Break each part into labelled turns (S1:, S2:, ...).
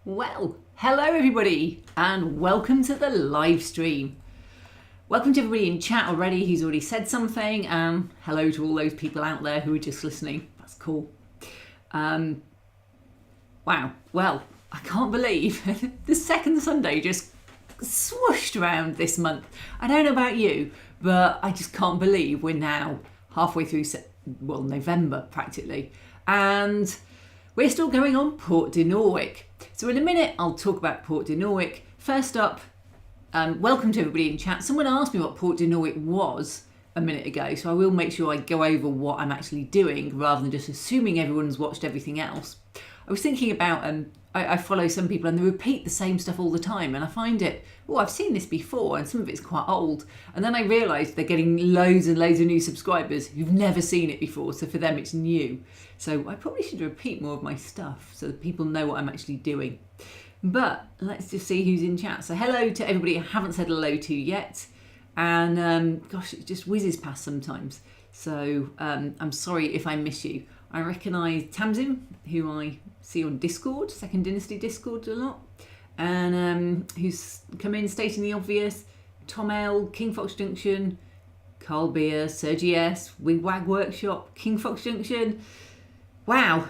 S1: Well, hello everybody and welcome to the live stream. Welcome to everybody in chat already who's already said something, and hello to all those people out there who are just listening. That's cool. Wow, well, I can't believe the second Sunday just swooshed around this month. I don't know about you, but I just can't believe we're now halfway through, November practically, and we're still going on Port Dinorwic. So in a minute, I'll talk about Port Dinorwic. First up, welcome to everybody in chat. Someone asked me what Port Dinorwic was a minute ago, so I will make sure I go over what I'm actually doing rather than just assuming everyone's watched everything else. I was thinking about, I follow some people and they repeat the same stuff all the time, and I find it, I've seen this before, and some of it's quite old. And then I realised they're getting loads and loads of new subscribers who've never seen it before, so for them it's new. So I probably should repeat more of my stuff so that people know what I'm actually doing. But let's just see who's in chat. So hello to everybody I haven't said hello to yet. And gosh, it just whizzes past sometimes. So I'm sorry if I miss you. I recognise Tamsin, who I see on Discord, Second Dynasty Discord a lot, and who's come in stating the obvious. Tom L, King Fox Junction, Carl Beer, Sergi S, Wigwag Workshop, King Fox Junction. Wow,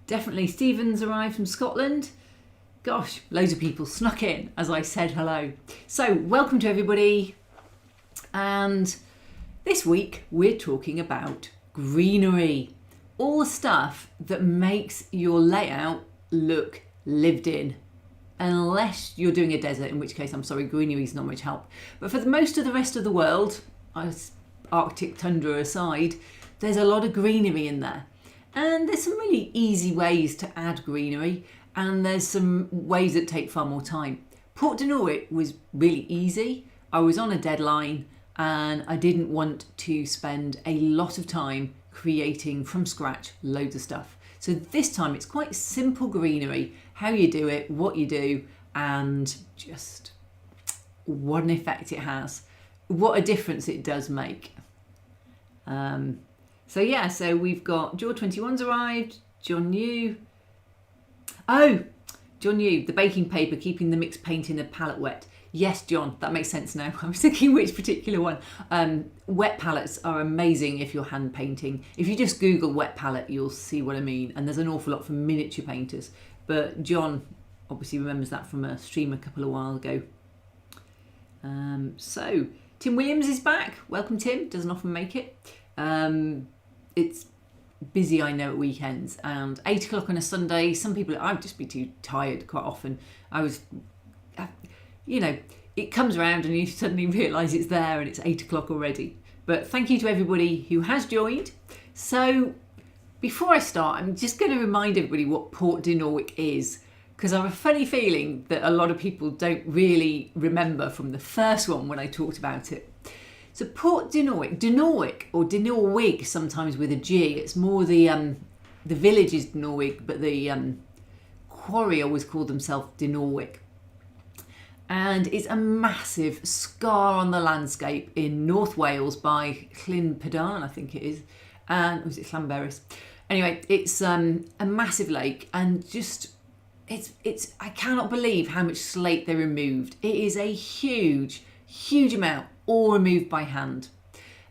S1: definitely. Stephen's arrived from Scotland. Gosh, loads of people snuck in as I said hello. So welcome to everybody. And this week we're talking about greenery. All the stuff that makes your layout look lived in. Unless you're doing a desert, in which case I'm sorry, greenery is not much help. But for the most of the rest of the world, Arctic tundra aside, there's a lot of greenery in there. And there's some really easy ways to add greenery, and there's some ways that take far more time. Port Dinorwic was really easy. I was on a deadline and I didn't want to spend a lot of time creating from scratch loads of stuff. So this time it's quite simple greenery, how you do it, what you do, and just what an effect it has, what a difference it does make. So we've got Jaw 21's arrived, John New. Oh, John New, the baking paper, keeping the mixed paint in a palette wet. Yes, John, that makes sense now. I was thinking which particular one. Wet palettes are amazing if you're hand painting. If you just Google wet palette, you'll see what I mean. And there's an awful lot for miniature painters. But John obviously remembers that from a stream a couple of while ago. So Tim Williams is back. Welcome, Tim. Doesn't often make it. It's busy, I know, at weekends, and 8 o'clock on a Sunday, some people, I'd just be too tired quite often. It comes around and you suddenly realise it's there and it's 8 o'clock already. But thank you to everybody who has joined. So before I start, I'm just going to remind everybody what Port Dinorwic is, because I have a funny feeling that a lot of people don't really remember from the first one when I talked about it. So Port Dinorwic or Dinorwig, sometimes with a G. It's more the village is Dinorwig, but the quarry always called themselves Dinorwic. And it's a massive scar on the landscape in North Wales by Llyn Pedarn, I think it is, and was it Llanberis? Anyway, it's a massive lake, and just it's I cannot believe how much slate they removed. It is a huge amount, all removed by hand.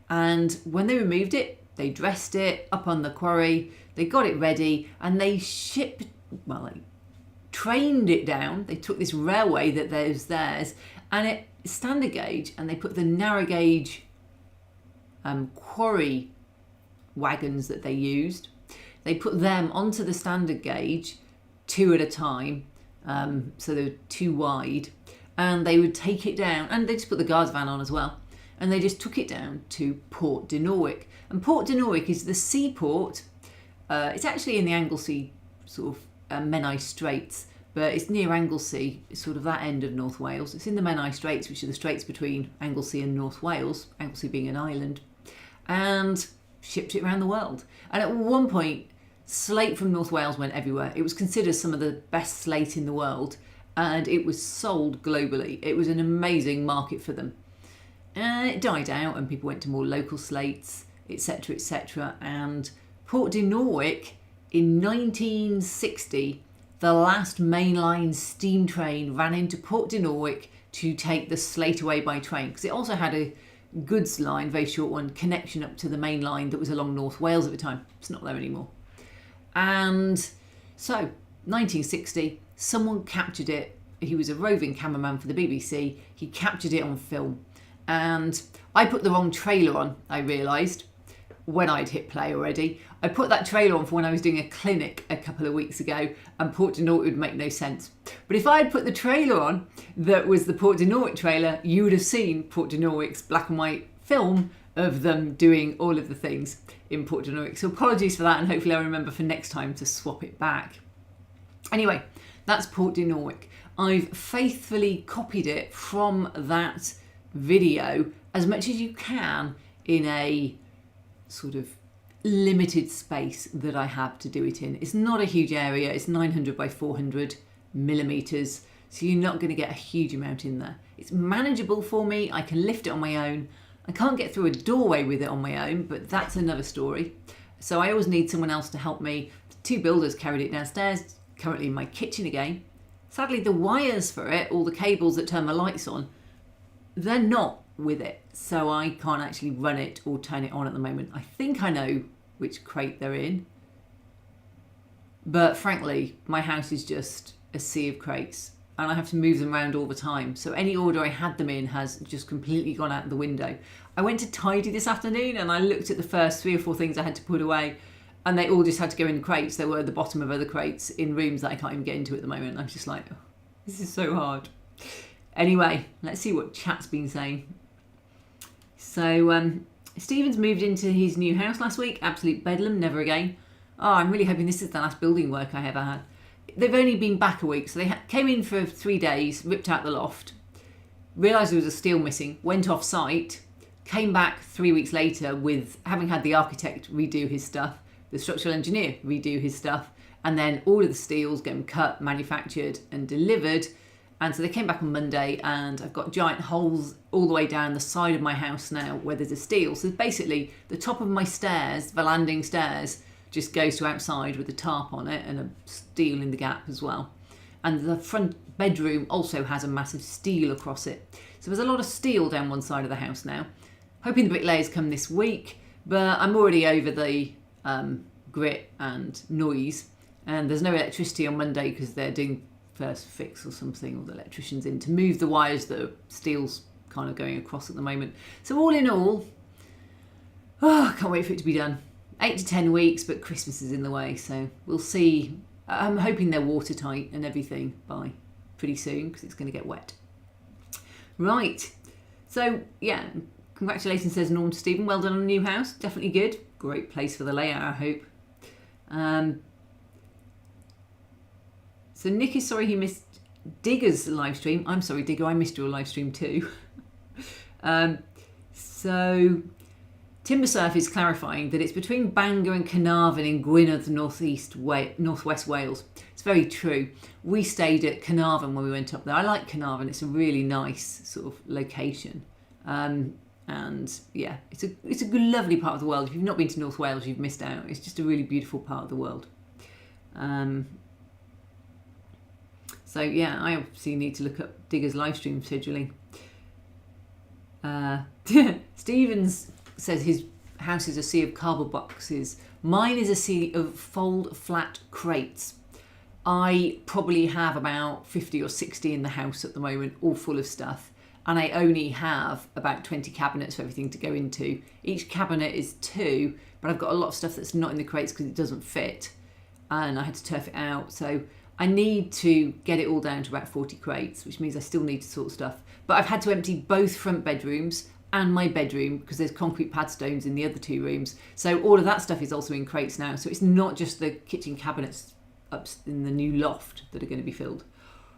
S1: And when they removed it, they dressed it up on the quarry, they got it ready, and they trained it down. They took this railway that was theirs, and it's standard gauge, and they put the narrow gauge quarry wagons that they used. They put them onto the standard gauge, 2 at a time, so they were 2 wide, and they would take it down, and they just put the guards van on as well, and they just took it down to Port Dinorwic. And Port Dinorwic is the seaport. It's actually in the Anglesey sort of Menai Straits, but it's near Anglesey, it's sort of that end of North Wales. It's in the Menai Straits, which are the straits between Anglesey and North Wales, Anglesey being an island, and shipped it around the world. And at one point, slate from North Wales went everywhere. It was considered some of the best slate in the world, and it was sold globally. It was an amazing market for them. It died out, and people went to more local slates, etc., etc. And Port Dinorwic in 1960 the last mainline steam train ran into Port Dinorwic to take the slate away by train, because it also had a goods line, very short one, connection up to the main line that was along North Wales at the time. It's not there anymore. And so 1960, someone captured it. He was a roving cameraman for the BBC. He captured it on film, and I put the wrong trailer on, I realised, when I'd hit play already. I put that trailer on for when I was doing a clinic a couple of weeks ago, and Port Dinorwic would make no sense. But if I had put the trailer on that was the Port Dinorwic trailer, you would have seen Port Dinorwic's black and white film of them doing all of the things in Port Dinorwic. So apologies for that, and hopefully I'll remember for next time to swap it back. Anyway, that's Port Dinorwic. I've faithfully copied it from that video as much as you can in a sort of limited space that I have to do it in. It's not a huge area. It's 900 by 400 millimeters, so you're not going to get a huge amount in there. It's manageable for me. I can lift it on my own. I can't get through a doorway with it on my own, but that's another story. So I always need someone else to help me. 2 builders carried it downstairs, currently in my kitchen again. Sadly, the wires for it, all the cables that turn the lights on, they're not with it, so I can't actually run it or turn it on at the moment. I think I know which crate they're in, but frankly, my house is just a sea of crates, and I have to move them around all the time, so any order I had them in has just completely gone out the window. I went to tidy this afternoon, and I looked at the first 3 or 4 things I had to put away, and they all just had to go in the crates. They were at the bottom of other crates in rooms that I can't even get into at the moment. I'm just like, oh, this is so hard. Anyway, let's see what chat's been saying. So Stephen's moved into his new house last week. Absolute bedlam, never again. Oh, I'm really hoping this is the last building work I ever had. They've only been back a week, so they came in for 3 days, ripped out the loft, realised there was a steel missing, went off site, came back 3 weeks later with having had the architect redo his stuff, the structural engineer redo his stuff, and then all of the steels getting cut, manufactured and delivered. And so they came back on Monday, and I've got giant holes all the way down the side of my house now where there's a steel. So basically the top of my stairs, the landing stairs, just goes to outside with a tarp on it and a steel in the gap as well. And the front bedroom also has a massive steel across it. So there's a lot of steel down one side of the house now. Hoping the bricklayers come this week, but I'm already over the grit and noise, and there's no electricity on Monday because they're doing first fix or something, or the electrician's in to move the wires that are steel's kind of going across at the moment. So all in all, I can't wait for it to be done. 8 to 10 weeks, but Christmas is in the way, so we'll see. I'm hoping they're watertight and everything by pretty soon because it's going to get wet. Right, so yeah, congratulations, says Norm to Stephen. Well done on the new house, definitely good. Great place for the layout, I hope. So Nick is sorry he missed Digger's live stream. I'm sorry, Digger, I missed your live stream too. So Timbersurf is clarifying that it's between Bangor and Carnarvon in Gwynedd, northwest Wales. It's very true. We stayed at Carnarvon when we went up there. I like Carnarvon. It's a really nice sort of location. And yeah, it's a good, lovely part of the world. If you've not been to North Wales, you've missed out. It's just a really beautiful part of the world. So yeah, I obviously need to look up Digger's live stream scheduling. Stevens says his house is a sea of cardboard boxes. Mine is a sea of fold flat crates. I probably have about 50 or 60 in the house at the moment, all full of stuff. And I only have about 20 cabinets for everything to go into. Each cabinet is 2, but I've got a lot of stuff that's not in the crates because it doesn't fit. And I had to turf it out. So I need to get it all down to about 40 crates, which means I still need to sort stuff. But I've had to empty both front bedrooms and my bedroom because there's concrete pad stones in the other 2 rooms. So all of that stuff is also in crates now. So it's not just the kitchen cabinets up in the new loft that are going to be filled.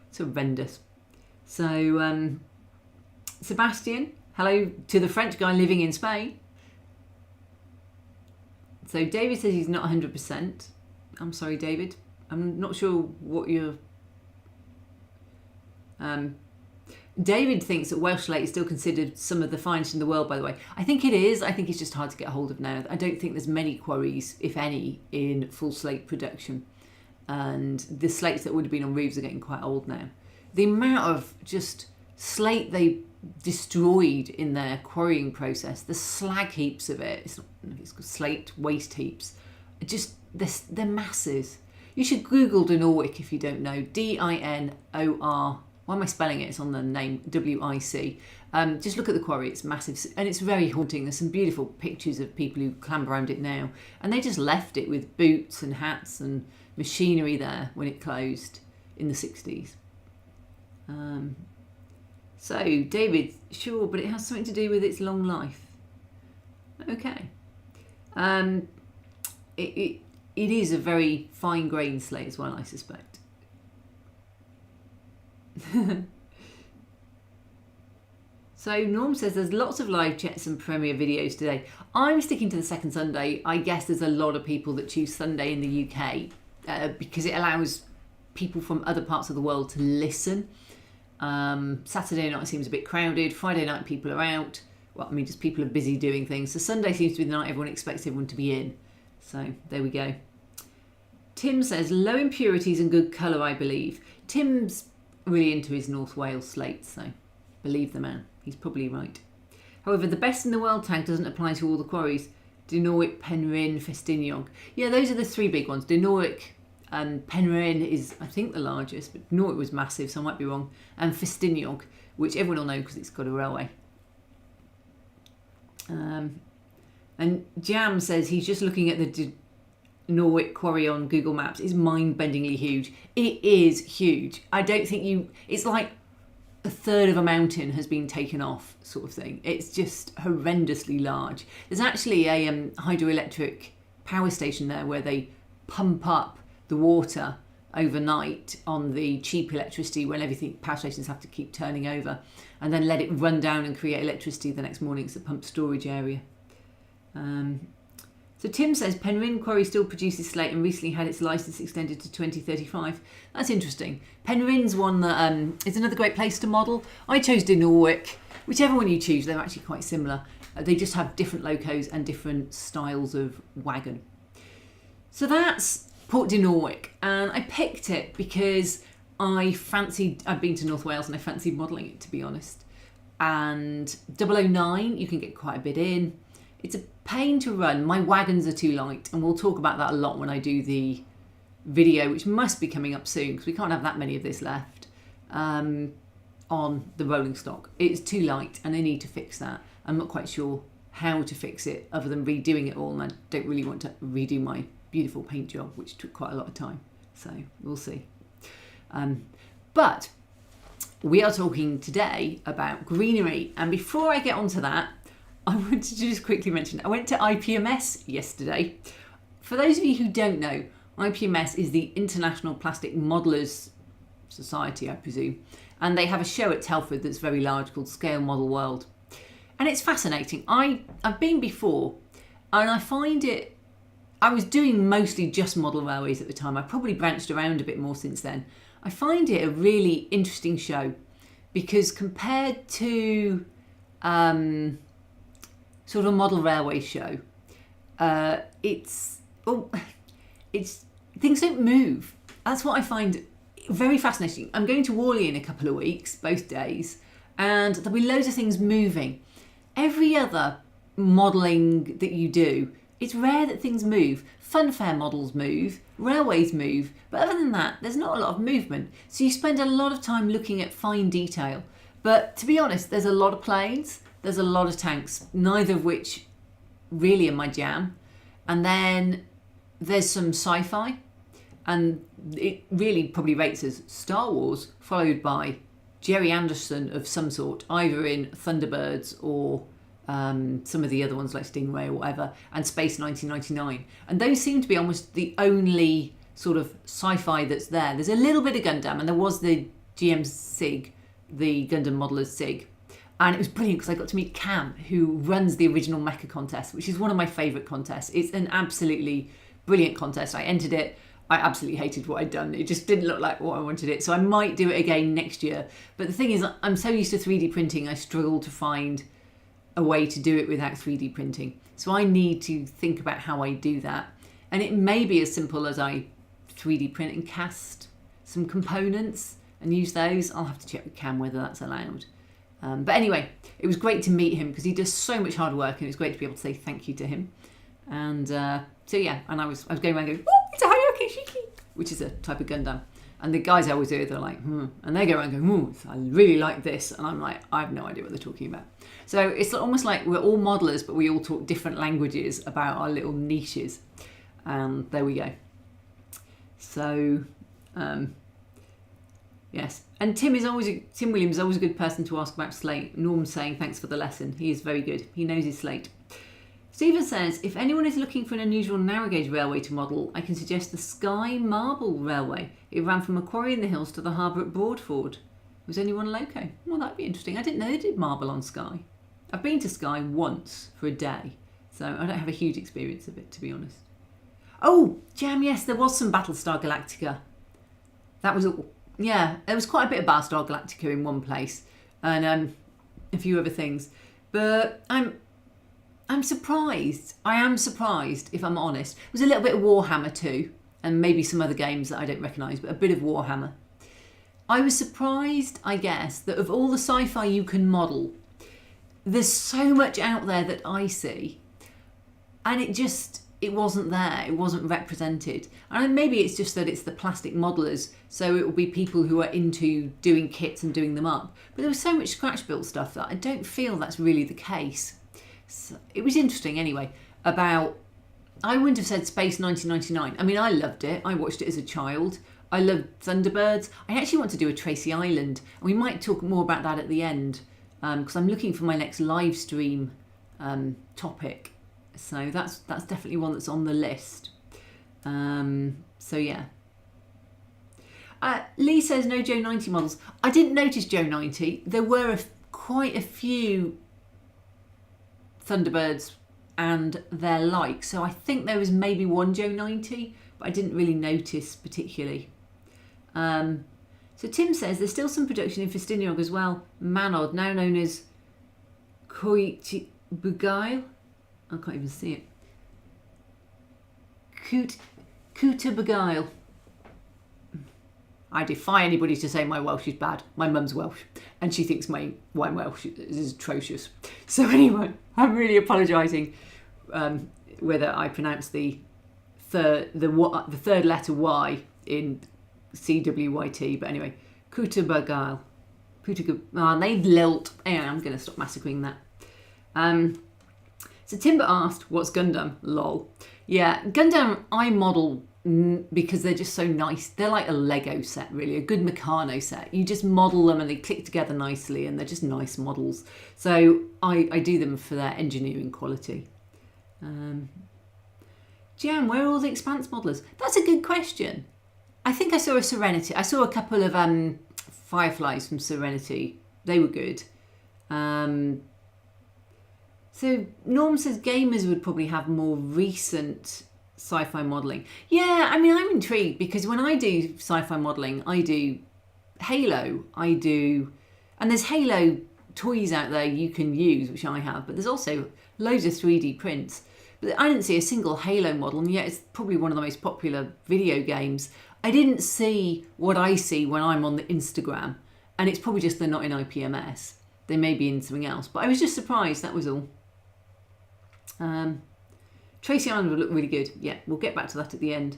S1: It's horrendous. So Sebastian, hello to the French guy living in Spain. So David says he's not 100%. I'm sorry, David. I'm not sure what you're... David thinks that Welsh slate is still considered some of the finest in the world, by the way. I think it is. I think it's just hard to get hold of now. I don't think there's many quarries, if any, in full slate production. and the slates that would have been on roofs are getting quite old now. The amount of just slate they destroyed in their quarrying process, the slag heaps of it, it's slate waste heaps, just they're masses. You should Google Dinorwic if you don't know. Dinor. Why am I spelling it? It's on the name, WIC. Just look at the quarry, it's massive and it's very haunting. There's some beautiful pictures of people who clamber around it now, and they just left it with boots and hats and machinery there when it closed in the 60s. So David, sure, but it has something to do with its long life. Okay. It is a very fine grained slate as well, I suspect. So Norm says there's lots of live chats and premiere videos today. I'm sticking to the second Sunday. I guess there's a lot of people that choose Sunday in the UK because it allows people from other parts of the world to listen. Saturday night seems a bit crowded. Friday night people are out. Well, I mean, just people are busy doing things. So Sunday seems to be the night everyone expects everyone to be in. So there we go. Tim says low impurities and good colour, I believe. Tim's really into his North Wales slates, so believe the man. He's probably right. However, the best in the world tag doesn't apply to all the quarries. Dinorwic, Penryn, Felinheli. Yeah, those are the three big ones. Dinorwic and Penryn is, I think, the largest, but Dinorwic was massive, so I might be wrong. And Felinheli, which everyone will know because it's got a railway. And Jam says he's just looking at the Norwich quarry on Google Maps. It's mind-bendingly huge. It is huge. I don't think it's like a third of a mountain has been taken off, sort of thing. It's just horrendously large. There's actually a hydroelectric power station there where they pump up the water overnight on the cheap electricity when power stations have to keep turning over, and then let it run down and create electricity the next morning. It's a pump storage area. So Tim says Penryn Quarry still produces slate and recently had its licence extended to 2035. That's interesting. Penryn's one that is another great place to model. I chose Dinorwic. Whichever one you choose, they're actually quite similar. They just have different locos and different styles of wagon. So that's Port Dinorwic, and I picked it because I'd been to North Wales and I fancied modelling it, to be honest. And 009, you can get quite a bit in. It's a pain to run. My wagons are too light, and we'll talk about that a lot when I do the video, which must be coming up soon because we can't have that many of this left on the rolling stock. It's too light and I need to fix that. I'm not quite sure how to fix it other than redoing it all, and I don't really want to redo my beautiful paint job, which took quite a lot of time. So we'll see. But we are talking today about greenery, and before I get onto that, I wanted to just quickly mention, I went to IPMS yesterday. For those of you who don't know, IPMS is the International Plastic Modellers Society, I presume. And they have a show at Telford that's very large called Scale Model World. And it's fascinating. I've been before, and I find it, I was doing mostly just model railways at the time. I probably branched around a bit more since then. I find it a really interesting show because compared to sort of a model railway show, it's things don't move. That's what I find very fascinating. I'm going to Worley in a couple of weeks, both days, and there'll be loads of things moving. Every other modelling that you do, it's rare that things move. Funfair models move, railways move, but other than that, there's not a lot of movement. So you spend a lot of time looking at fine detail. But to be honest, there's a lot of planes, there's a lot of tanks, neither of which really are my jam. And then there's some sci-fi, and it really probably rates as Star Wars, followed by Jerry Anderson of some sort, either in Thunderbirds or some of the other ones like Stingray or whatever, and Space 1999. And those seem to be almost the only sort of sci-fi that's there. There's a little bit of Gundam, and there was the GM SIG, the Gundam Modelers SIG. And it was brilliant because I got to meet Cam, who runs the original Mecha contest, which is one of my favourite contests. It's an absolutely brilliant contest. I entered it. I absolutely hated what I'd done. It just didn't look like what I wanted it. So I might do it again next year. But the thing is, I'm so used to 3D printing, I struggle to find a way to do it without 3D printing. So I need to think about how I do that. And it may be as simple as I 3D print and cast some components and use those. I'll have to check with Cam whether that's allowed. But anyway, it was great to meet him because he does so much hard work, and it's great to be able to say thank you to him. And so yeah, and I was going around going, oh, it's a Hayaki Shiki, which is a type of Gundam. And the guys I always do, they're like, and they go around going, oh, I really like this. And I'm like, I have no idea what they're talking about. So it's almost like we're all modelers, but we all talk different languages about our little niches. And there we go. So, yes. And Tim Williams is always a good person to ask about slate. Norm's saying thanks for the lesson. He is very good. He knows his slate. Stephen says, if anyone is looking for an unusual narrow gauge railway to model, I can suggest the Skye Marble Railway. It ran from a quarry in the hills to the harbour at Broadford. Was anyone loco? Well, that'd be interesting. I didn't know they did marble on Skye. I've been to Skye once for a day, so I don't have a huge experience of it, to be honest. Oh, Jam, yes, there was some Battlestar Galactica. That was all. Yeah, there was quite a bit of Battlestar Galactica in one place, and a few other things. But I'm surprised. I am surprised, if I'm honest. It was a little bit of Warhammer too, and maybe some other games that I don't recognise, but a bit of Warhammer. I was surprised, I guess, that of all the sci-fi you can model, there's so much out there that I see, and it wasn't there. It wasn't represented. And maybe it's just that it's the plastic modelers, so it will be people who are into doing kits and doing them up. But there was so much scratch-built stuff that I don't feel that's really the case. So it was interesting anyway about, I wouldn't have said Space 1999. I mean, I loved it. I watched it as a child. I loved Thunderbirds. I actually want to do a Tracy Island. And we might talk more about that at the end because I'm looking for my next live stream topic. So that's definitely one that's on the list. So yeah. Lee says no Joe 90 models. I didn't notice Joe 90. There were quite a few Thunderbirds and their like. So I think there was maybe one Joe 90, but I didn't really notice particularly. So Tim says there's still some production in Felinheli as well. Manod, now known as Bugail. I can't even see it. Kuta Bugail. I defy anybody to say my Welsh is bad. My mum's Welsh, and she thinks my Welsh is atrocious. So anyway, I'm really apologising whether I pronounce the third letter Y in CWYT. But anyway, Kuta Bugail. They lilt. Anyway, I'm going to stop massacring that. So Timber asked, what's Gundam? Lol. Yeah, Gundam I model because they're just so nice. They're like a Lego set, really, a good Meccano set. You just model them and they click together nicely and they're just nice models. So I do them for their engineering quality. Jan, where are all the Expanse modelers? That's a good question. I think I saw a Serenity. I saw a couple of Fireflies from Serenity. They were good. So Norm says gamers would probably have more recent sci-fi modelling. Yeah, I mean, I'm intrigued because when I do sci-fi modelling, I do Halo, and there's Halo toys out there you can use, which I have, but there's also loads of 3D prints. But I didn't see a single Halo model, and yet it's probably one of the most popular video games. I didn't see what I see when I'm on the Instagram, and it's probably just they're not in IPMS. They may be in something else, but I was just surprised, that was all. Tracy Island would look really good. Yeah, we'll get back to that at the end.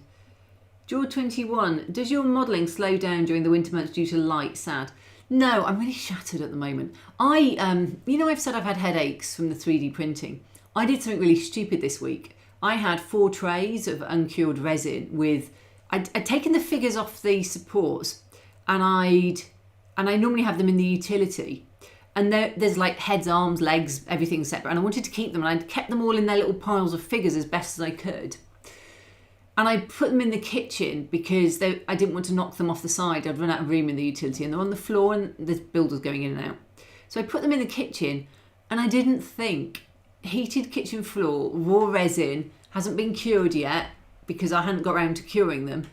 S1: George21, does your modelling slow down during the winter months due to light? Sad. No, I'm really shattered at the moment. I've said I've had headaches from the 3D printing. I did something really stupid this week. I had 4 trays of uncured resin with, I'd taken the figures off the supports and I normally have them in the utility. And there's like heads, arms, legs, everything separate. And I wanted to keep them, and I'd kept them all in their little piles of figures as best as I could. And I put them in the kitchen because I didn't want to knock them off the side. I'd run out of room in the utility, and they're on the floor, and there's builders going in and out. So I put them in the kitchen, and I didn't think heated kitchen floor, raw resin, hasn't been cured yet because I hadn't got around to curing them.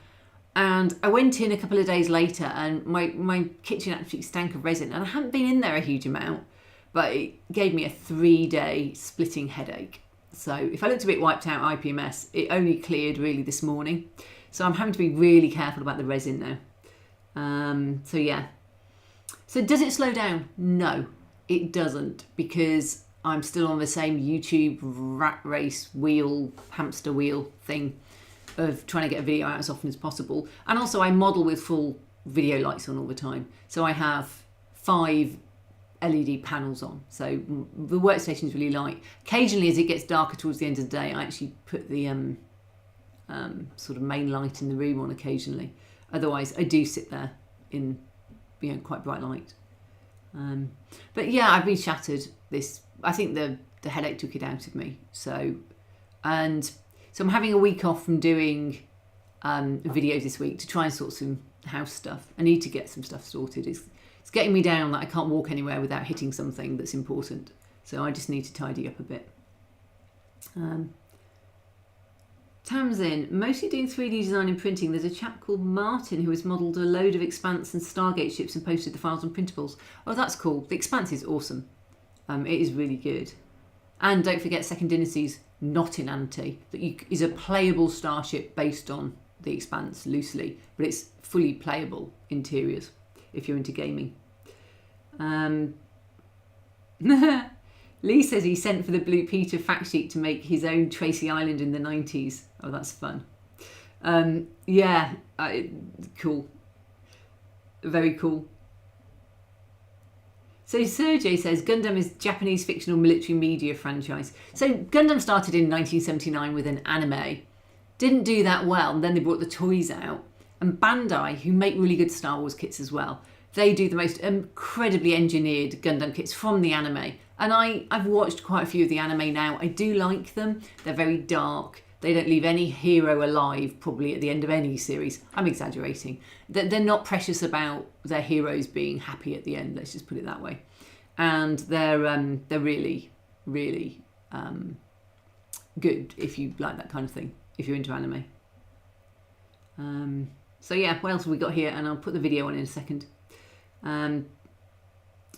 S1: And I went in a couple of days later and my kitchen actually stank of resin, and I hadn't been in there a huge amount, but it gave me a 3-day splitting headache. So if I looked a bit wiped out IPMS, it only cleared really this morning. So I'm having to be really careful about the resin now. So yeah. So does it slow down? No, it doesn't, because I'm still on the same YouTube rat race wheel, hamster wheel thing of trying to get a video out as often as possible. And also I model with full video lights on all the time. So I have 5 LED panels on. So the workstation is really light. Occasionally, as it gets darker towards the end of the day, I actually put the sort of main light in the room on occasionally. Otherwise, I do sit there in quite bright light. But yeah, I've been shattered. I think the headache took it out of me. So I'm having a week off from doing videos this week to try and sort some house stuff. I need to get some stuff sorted. It's getting me down that I can't walk anywhere without hitting something that's important. So I just need to tidy up a bit. Tamsin, mostly doing 3D design and printing. There's a chap called Martin who has modelled a load of Expanse and Stargate ships and posted the files on printables. Oh, that's cool. The Expanse is awesome. It is really good. And don't forget Second Dynasty's Not in Ante. That is a playable starship based on the Expanse loosely, but it's fully playable interiors if you're into gaming. Lee says he sent for the Blue Peter fact sheet to make his own Tracy Island in the 90s. Oh, that's fun. Yeah, cool. Very cool. So Sergey says Gundam is Japanese fictional military media franchise. So Gundam started in 1979 with an anime. Didn't do that well, and then they brought the toys out. And Bandai, who make really good Star Wars kits as well, they do the most incredibly engineered Gundam kits from the anime. And I've watched quite a few of the anime now. I do like them. They're very dark. They don't leave any hero alive, probably at the end of any series. I'm exaggerating. They're not precious about their heroes being happy at the end. Let's just put it that way. And they're really, really good if you like that kind of thing, if you're into anime. So yeah, what else have we got here? And I'll put the video on in a second.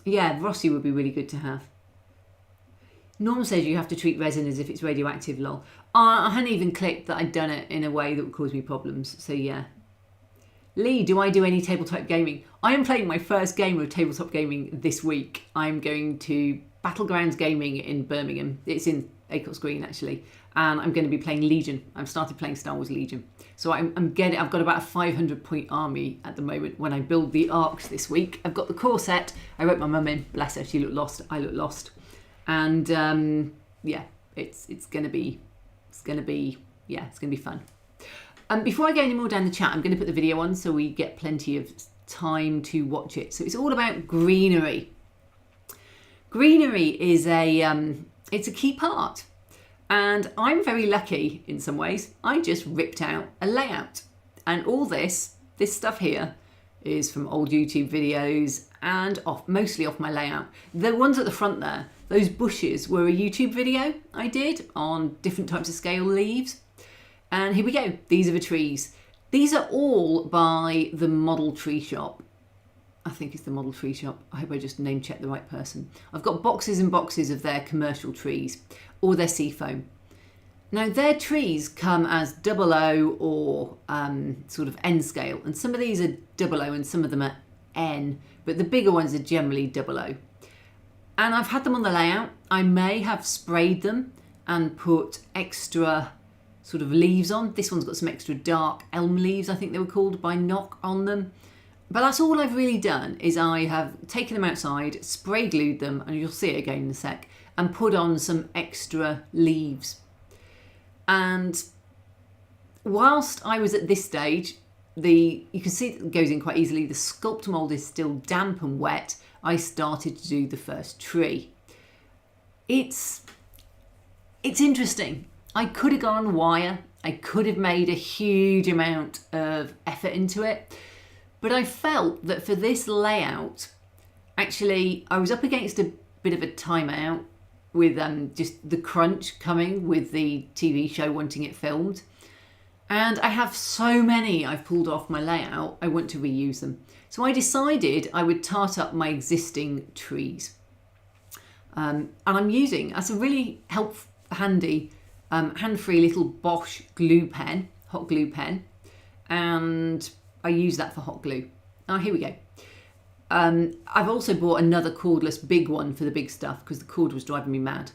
S1: Yeah, Rossi would be really good to have. Norm says you have to treat resin as if it's radioactive, lol. I hadn't even clicked that I'd done it in a way that would cause me problems, so yeah. Lee, do I do any tabletop gaming? I am playing my first game of tabletop gaming this week. I'm going to Battlegrounds Gaming in Birmingham. It's in Acots Green, actually. And I'm going to be playing Legion. I've started playing Star Wars Legion. So I've got about a 500-point army at the moment when I build the arcs this week. I've got the core set. I wrote my mum in. Bless her. She looked lost. I looked lost. And yeah, it's going to be fun. Before I go any more down the chat, I'm going to put the video on so we get plenty of time to watch it. So it's all about Greenery. Greenery is it's a key part. And I'm very lucky in some ways. I just ripped out a layout. And all this stuff here is from old YouTube videos and mostly off my layout. The ones at the front there, those bushes were a YouTube video I did on different types of scale leaves. And here we go. These are the trees. These are all by the Model Tree Shop. I think it's the Model Tree Shop. I hope I just name checked the right person. I've got boxes and boxes of their commercial trees or their seafoam. Now their trees come as 00 or sort of N scale, and some of these are 00 and some of them are N, but the bigger ones are generally 00. And I've had them on the layout. I may have sprayed them and put extra sort of leaves on. This one's got some extra dark elm leaves, I think they were called, by Knock on them. But that's all I've really done, is I have taken them outside, spray glued them, and you'll see it again in a sec, and put on some extra leaves. And whilst I was at this stage, you can see it goes in quite easily. The sculpt mould is still damp and wet. I started to do the first tree. It's interesting. I could have gone wire. I could have made a huge amount of effort into it. But I felt that for this layout, actually, I was up against a bit of a timeout with just the crunch coming with the TV show wanting it filmed. And I have so many I've pulled off my layout, I want to reuse them. So I decided I would tart up my existing trees. And I'm using, that's a really handy, hand-free little Bosch glue pen, hot glue pen. and I use that for hot glue. Oh, here we go. I've also bought another cordless big one for the big stuff because the cord was driving me mad.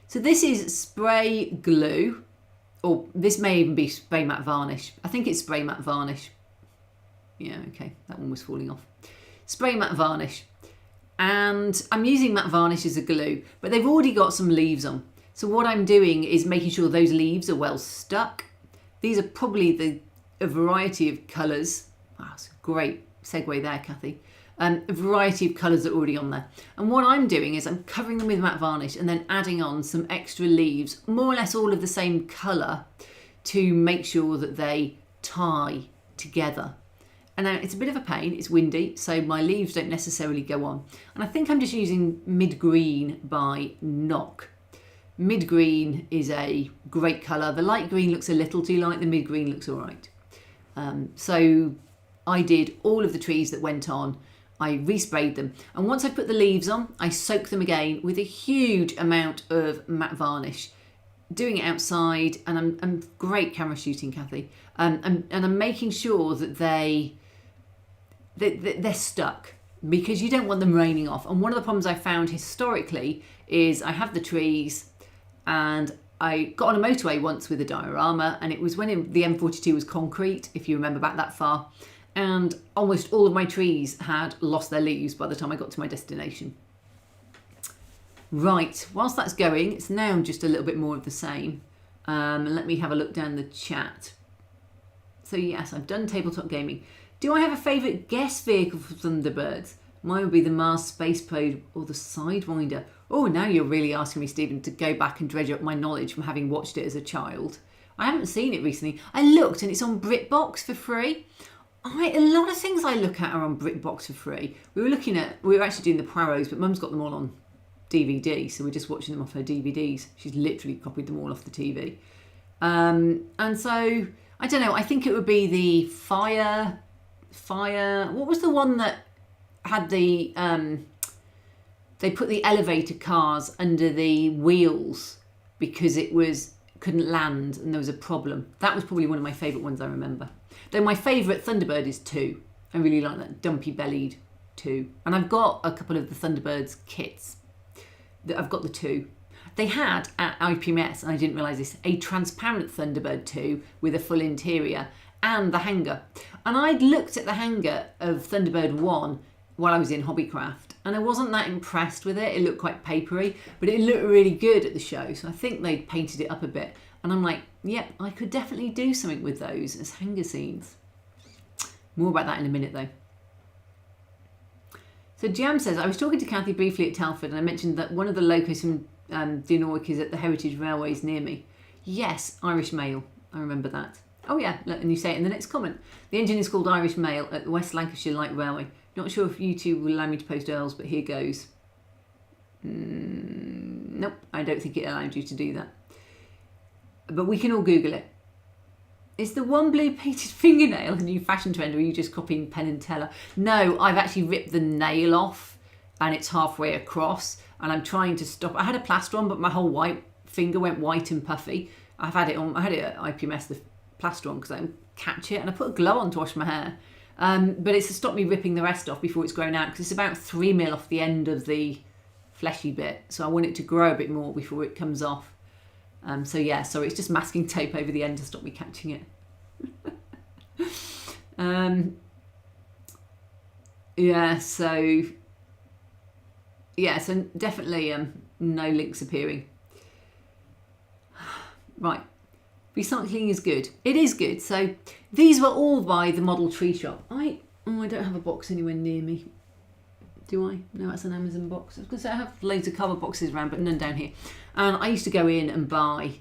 S1: So this is spray glue, or this may even be spray matte varnish. I think it's spray matte varnish. Yeah, okay, that one was falling off. Spray matte varnish. And I'm using matte varnish as a glue, but they've already got some leaves on. So what I'm doing is making sure those leaves are well stuck. These are probably a variety of colours. Wow, that's a great segue there, Kathy. A variety of colours that are already on there. And what I'm doing is I'm covering them with matte varnish and then adding on some extra leaves, more or less all of the same colour, to make sure that they tie together. And now it's a bit of a pain, it's windy, so my leaves don't necessarily go on. And I think I'm just using Mid Green by Knock. Mid Green is a great colour. The light green looks a little too light, the mid green looks all right. So I did all of the trees that went on. I resprayed them, and once I put the leaves on, I soak them again with a huge amount of matte varnish. Doing it outside, and I'm great camera shooting, Kathy. And I'm making sure that they're stuck, because you don't want them raining off. And one of the problems I found historically is I have the trees, and I got on a motorway once with a diorama, and it was when the M42 was concrete, if you remember back that far. And almost all of my trees had lost their leaves by the time I got to my destination. Right, whilst that's going, it's now just a little bit more of the same. Let me have a look down the chat. So yes, I've done tabletop gaming. Do I have a favourite guest vehicle for Thunderbirds? Mine would be the Mars Space Probe or the Sidewinder. Oh, now you're really asking me, Stephen, to go back and dredge up my knowledge from having watched it as a child. I haven't seen it recently. I looked and it's on BritBox for free. A lot of things I look at are on BritBox for free. We were actually doing the Poirots, but Mum's got them all on DVD, so we're just watching them off her DVDs. She's literally copied them all off the TV. And so, I don't know, I think it would be the fire, what was the one that had the, they put the elevator cars under the wheels because couldn't land and there was a problem. That was probably one of my favourite ones I remember. Though my favourite Thunderbird is 2. I really like that dumpy bellied 2. And I've got a couple of the Thunderbirds kits. I've got the 2. They had at IPMS, and I didn't realise this, a transparent Thunderbird 2 with a full interior and the hanger. And I'd looked at the hanger of Thunderbird 1 while I was in Hobbycraft, and I wasn't that impressed with it. It looked quite papery, but it looked really good at the show. So I think they painted it up a bit. And I'm like, yep, I could definitely do something with those as hanger scenes. More about that in a minute though. So Jam says, I was talking to Kathy briefly at Telford and I mentioned that one of the locos from Dinorwic is at the Heritage Railways near me. Yes, Irish Mail. I remember that. Oh yeah, and you say it in the next comment. The engine is called Irish Mail at the West Lancashire Light Railway. Not sure if YouTube will allow me to post Earls, but here goes. Nope, I don't think it allowed you to do that. But we can all Google it. Is the one blue painted fingernail a new fashion trend, or are you just copying Penn and Teller? No, I've actually ripped the nail off and it's halfway across and I'm trying to stop. I had a plaster on, but my whole white finger went white and puffy. I had it at IPMS, the plaster on, because I didn't catch it, and I put a glove on to wash my hair. But it's to stop me ripping the rest off before it's grown out, because it's about 3mm off the end of the fleshy bit. So I want it to grow a bit more before it comes off. So yeah, sorry, it's just masking tape over the end to stop me catching it. So definitely no links appearing. Right, recycling is good. It is good. So these were all by the Model Tree Shop. I don't have a box anywhere near me. Do I? No, that's an Amazon box. I was going to say I have loads of cardboard boxes around, but none down here. And I used to go in and buy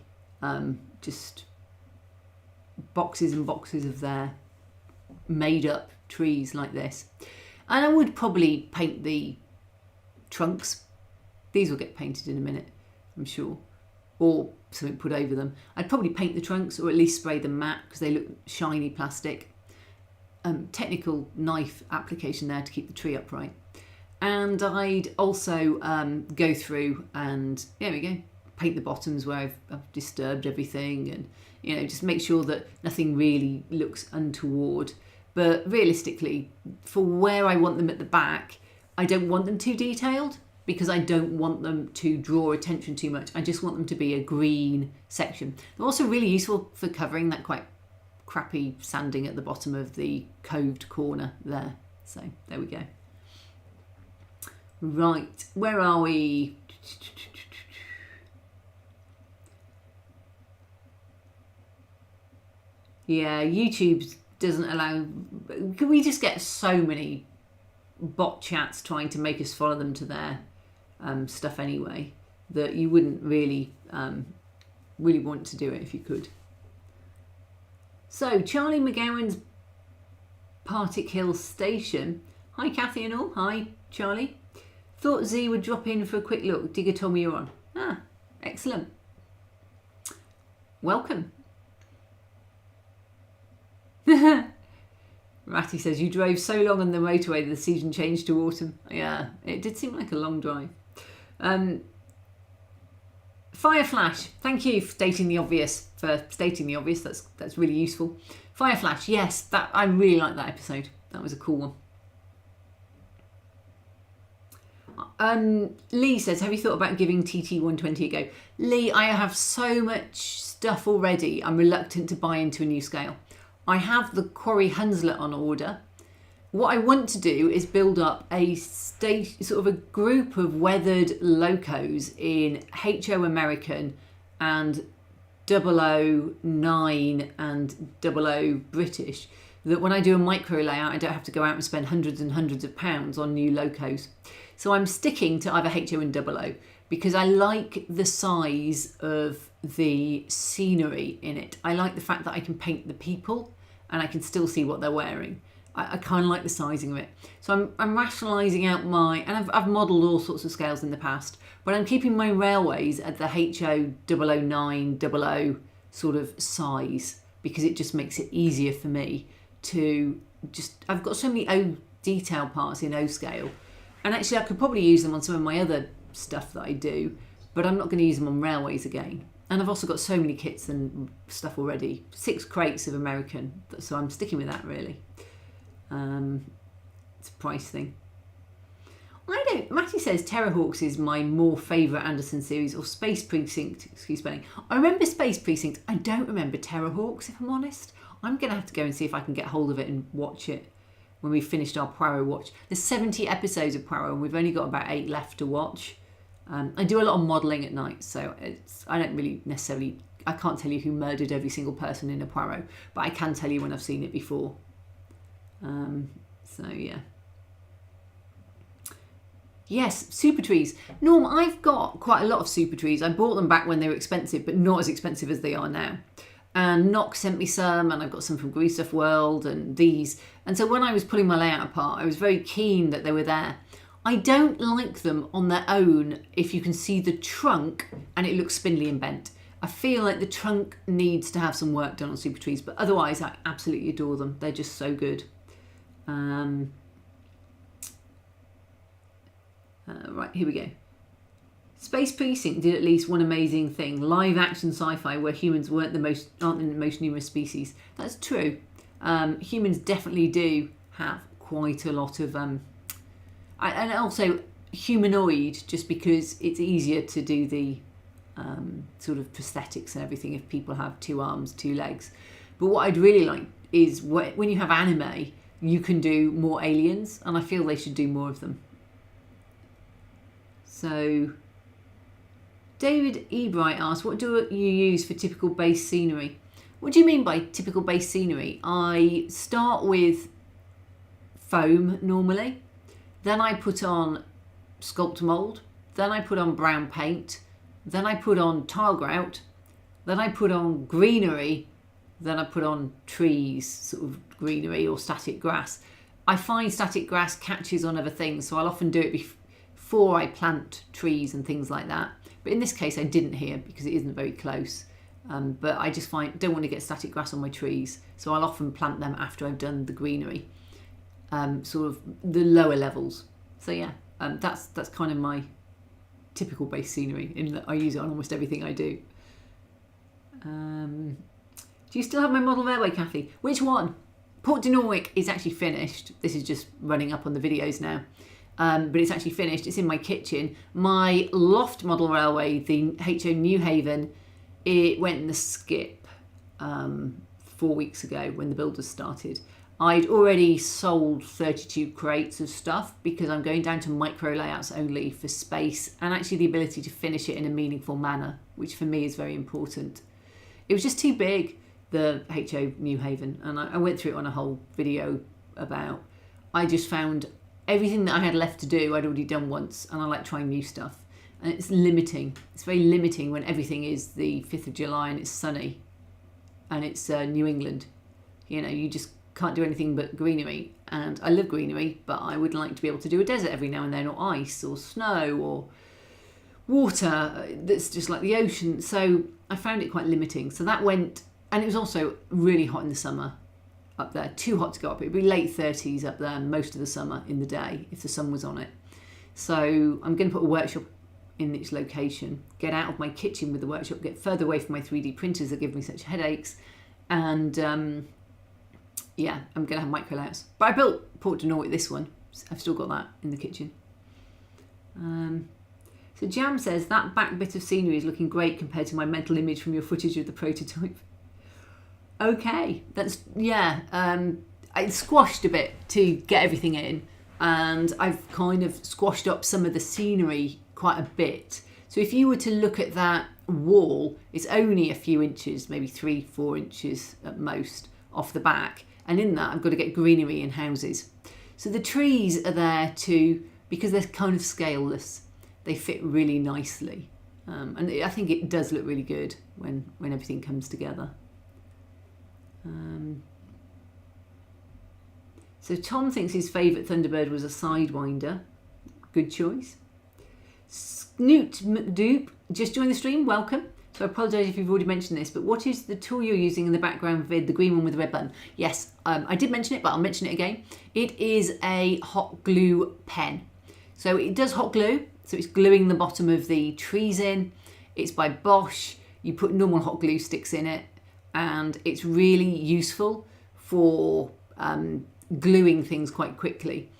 S1: just boxes and boxes of their made up trees like this. And I would probably paint the trunks. These will get painted in a minute, I'm sure. Or something put over them. I'd probably paint the trunks, or at least spray them matte because they look shiny plastic. Technical knife application there to keep the tree upright. And I'd also go through and, there we go, paint the bottoms where I've disturbed everything, and You know, just make sure that nothing really looks untoward. But realistically, for where I want them at the back, I don't want them too detailed because I don't want them to draw attention too much. I just want them to be a green section. They're also really useful for covering that quite crappy sanding at the bottom of the coved corner there. So there we go. Right, where are we? Yeah, YouTube doesn't allow. We just get so many bot chats trying to make us follow them to their stuff anyway that you wouldn't really want to do it if you could. So Charlie McGowan's Partick Hill Station. Hi Kathy and all. Hi Charlie. Thought Z would drop in for a quick look. Digger told me you're on. Ah, excellent. Welcome. Ratty says, you drove so long on the motorway that the season changed to autumn. Yeah, it did seem like a long drive. Fire Flash, thank you for stating the obvious. That's really useful. Fire Flash, yes, I really liked that episode. That was a cool one. Lee says, have you thought about giving TT120 a go? Lee, I have so much stuff already. I'm reluctant to buy into a new scale. I have the Quarry Hunslet on order. What I want to do is build up a sort of a group of weathered locos in HO American and 009 and 00 British, that when I do a micro layout, I don't have to go out and spend hundreds and hundreds of pounds on new locos. So I'm sticking to either HO and 00 because I like the size of the scenery in it. I like the fact that I can paint the people and I can still see what they're wearing. I kind of like the sizing of it. So I'm rationalising out and I've modelled all sorts of scales in the past, but I'm keeping my railways at the HO 009, 00 sort of size because it just makes it easier for me to I've got so many O detail parts in O scale, and actually I could probably use them on some of my other stuff that I do, but I'm not going to use them on railways again. And I've also got so many kits and stuff already, 6 crates of American, so I'm sticking with that really. It's a price thing. Matty says Terrorhawks is my more favourite Anderson series, or Space Precinct, excuse spelling. I remember Space Precinct, I don't remember Terrorhawks if I'm honest. I'm going to have to go and see if I can get hold of it and watch it when we've finished our Poirot watch. There's 70 episodes of Poirot and we've only got about 8 left to watch. I do a lot of modelling at night, so I don't really necessarily, I can't tell you who murdered every single person in a Poirot, but I can tell you when I've seen it before. So yeah. Yes, super trees. Norm, I've got quite a lot of super trees. I bought them back when they were expensive, but not as expensive as they are now. And Knock sent me some, and I've got some from Green Stuff World and these. And so when I was pulling my layout apart, I was very keen that they were there. I don't like them on their own if you can see the trunk and it looks spindly and bent. I feel like the trunk needs to have some work done on super trees, but otherwise I absolutely adore them. They're just so good. Right, here we go. Space Precinct did at least one amazing thing: live action sci-fi where humans aren't the most numerous species. That's true. Humans definitely do have quite a lot of and also humanoid, just because it's easier to do the sort of prosthetics and everything if people have 2 arms, 2 legs. But what I'd really like is when you have anime, you can do more aliens, and I feel they should do more of them. So David Ebright asks, what do you use for typical base scenery? What do you mean by typical base scenery? I start with foam normally, then I put on sculpt mould, then I put on brown paint, then I put on tile grout, then I put on greenery, then I put on trees, sort of greenery or static grass. I find static grass catches on other things, so I'll often do it before I plant trees and things like that. But in this case I didn't here because it isn't very close. But I just don't want to get static grass on my trees, so I'll often plant them after I've done the greenery, sort of the lower levels. So yeah, that's kind of my typical base scenery, in that I use it on almost everything I do. Do you still have my model railway, Kathy? Which one? Port Dinorwic is actually finished. This is just running up on the videos now. But it's actually finished. It's in my kitchen. My loft model railway, the HO New Haven, it went in the skip 4 weeks ago when the builders started. I'd already sold 32 crates of stuff because I'm going down to micro layouts only for space and actually the ability to finish it in a meaningful manner, which for me is very important. It was just too big, the HO New Haven, and I went through it on a whole video about. I just found everything that I had left to do I'd already done once, and I like trying new stuff. And it's limiting. It's very limiting when everything is the 5th of July and it's sunny and it's New England. You know, you just can't do anything but greenery. And I love greenery, but I would like to be able to do a desert every now and then, or ice or snow or water that's just like the ocean. So I found it quite limiting. So that went, and it was also really hot in the summer up there. Too hot to go up. It'd be late 30s up there most of the summer in the day if the sun was on it. So I'm going to put a workshop in its location, get out of my kitchen with the workshop, get further away from my 3D printers that give me such headaches, and yeah, I'm going to have micro layouts. But I built Port Dinorwic, this one. I've still got that in the kitchen. So Jam says, that back bit of scenery is looking great compared to my mental image from your footage of the prototype. Okay, that's, yeah, I squashed a bit to get everything in, and I've kind of squashed up some of the scenery quite a bit. So if you were to look at that wall, it's only a few inches, maybe 3-4 inches at most off the back, and in that I've got to get greenery and houses. So the trees are there because they're kind of scaleless, they fit really nicely, and I think it does look really good when everything comes together. So Tom thinks his favourite Thunderbird was a Sidewinder. Good choice. Snoot McDoop just joined the stream, welcome. So I apologise if you've already mentioned this, but what is the tool you're using in the background vid, the green one with the red button? Yes, I did mention it, but I'll mention it again. It is a hot glue pen. So it does hot glue, so it's gluing the bottom of the trees in. It's by Bosch. You put normal hot glue sticks in it, and it's really useful for gluing things quite quickly.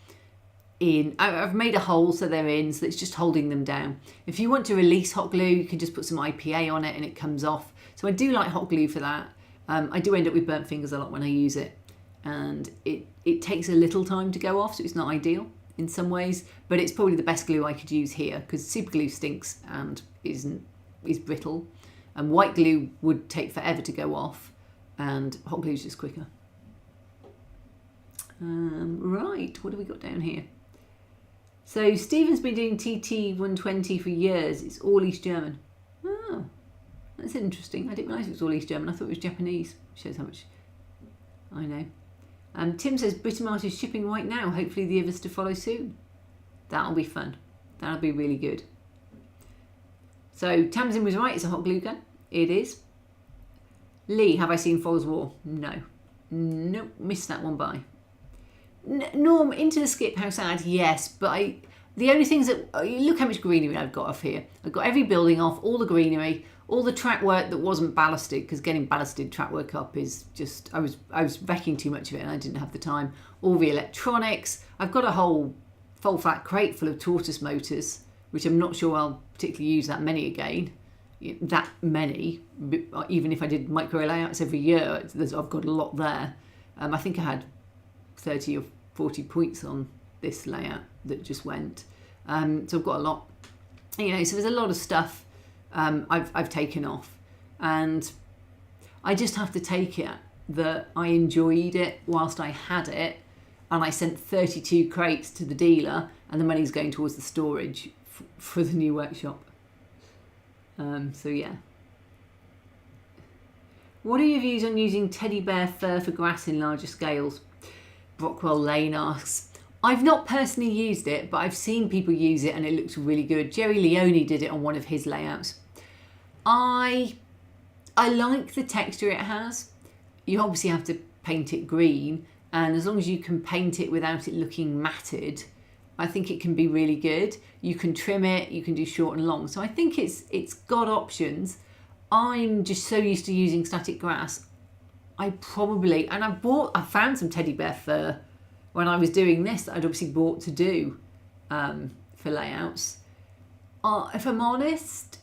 S1: I've made a hole so they're in, so it's just holding them down. If you want to release hot glue, you can just put some IPA on it and it comes off. So I do like hot glue for that. I do end up with burnt fingers a lot when I use it, and it takes a little time to go off, so it's not ideal in some ways, but it's probably the best glue I could use here because super glue stinks and is brittle, and white glue would take forever to go off, and hot glue is just quicker. Right, what have we got down here? So Stephen's been doing TT 120 for years. It's all East German. Oh, that's interesting. I didn't realise it was all East German. I thought it was Japanese. Shows how much I know. Tim says Britomart is shipping right now. Hopefully the others to follow soon. That'll be fun. That'll be really good. So Tamsin was right. It's a hot glue gun. It is. Lee, have I seen Falls War? No. Nope. Missed that one by. Norm, into the skip, how sad? Yes, but the only things that, look how much greenery I've got off here. I've got every building off, all the greenery, all the track work that wasn't ballasted, because getting ballasted track work up is just, I was wrecking too much of it and I didn't have the time. All the electronics. I've got a whole full flat crate full of tortoise motors, which I'm not sure I'll particularly use that many again. That many, even if I did micro layouts every year, I've got a lot there. I think I had 30 or 40 points on this layout that just went. So I've got a lot, so there's a lot of stuff I've taken off, and I just have to take it that I enjoyed it whilst I had it, and I sent 32 crates to the dealer, and the money's going towards the storage for the new workshop. So yeah. What are your views on using teddy bear fur for grass in larger scales? Brockwell Lane asks. I've not personally used it, but I've seen people use it and it looks really good. Jerry Leone did it on one of his layouts. I like the texture it has. You obviously have to paint it green, and as long as you can paint it without it looking matted, I think it can be really good. You can trim it, you can do short and long. So I think it's got options. I'm just so used to using static grass. I found some teddy bear fur when I was doing this that I'd obviously bought to do for layouts. If I'm honest,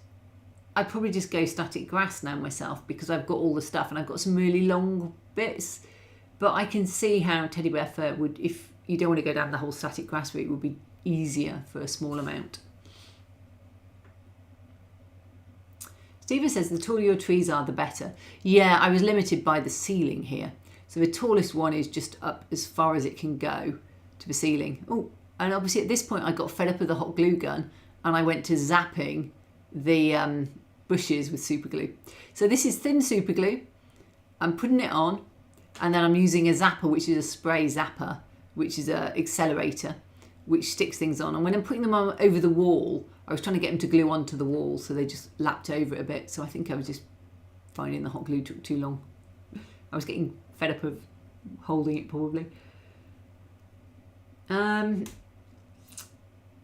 S1: I'd probably just go static grass now myself, because I've got all the stuff and I've got some really long bits. But I can see how teddy bear fur would, if you don't want to go down the whole static grass route, would be easier for a small amount. Stephen says the taller your trees are, the better. Yeah, I was limited by the ceiling here. So the tallest one is just up as far as it can go to the ceiling. Oh, and obviously at this point I got fed up with the hot glue gun and I went to zapping the bushes with super glue. So this is thin super glue. I'm putting it on, and then I'm using a zapper, which is a spray zapper, which is an accelerator, which sticks things on. And when I'm putting them on over the wall, I was trying to get them to glue onto the wall, so they just lapped over it a bit. So I think I was just finding the hot glue took too long. I was getting fed up of holding it, probably.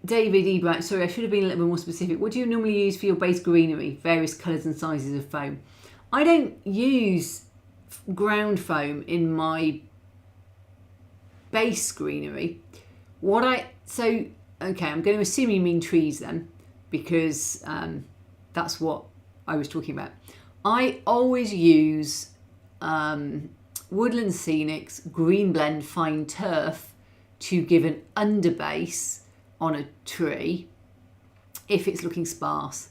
S1: David Ebright, sorry, I should have been a little bit more specific. What do you normally use for your base greenery? Various colours and sizes of foam. I don't use ground foam in my base greenery. Okay, I'm going to assume you mean trees then, because that's what I was talking about. I always use Woodland Scenics Green Blend Fine Turf to give an underbase on a tree if it's looking sparse,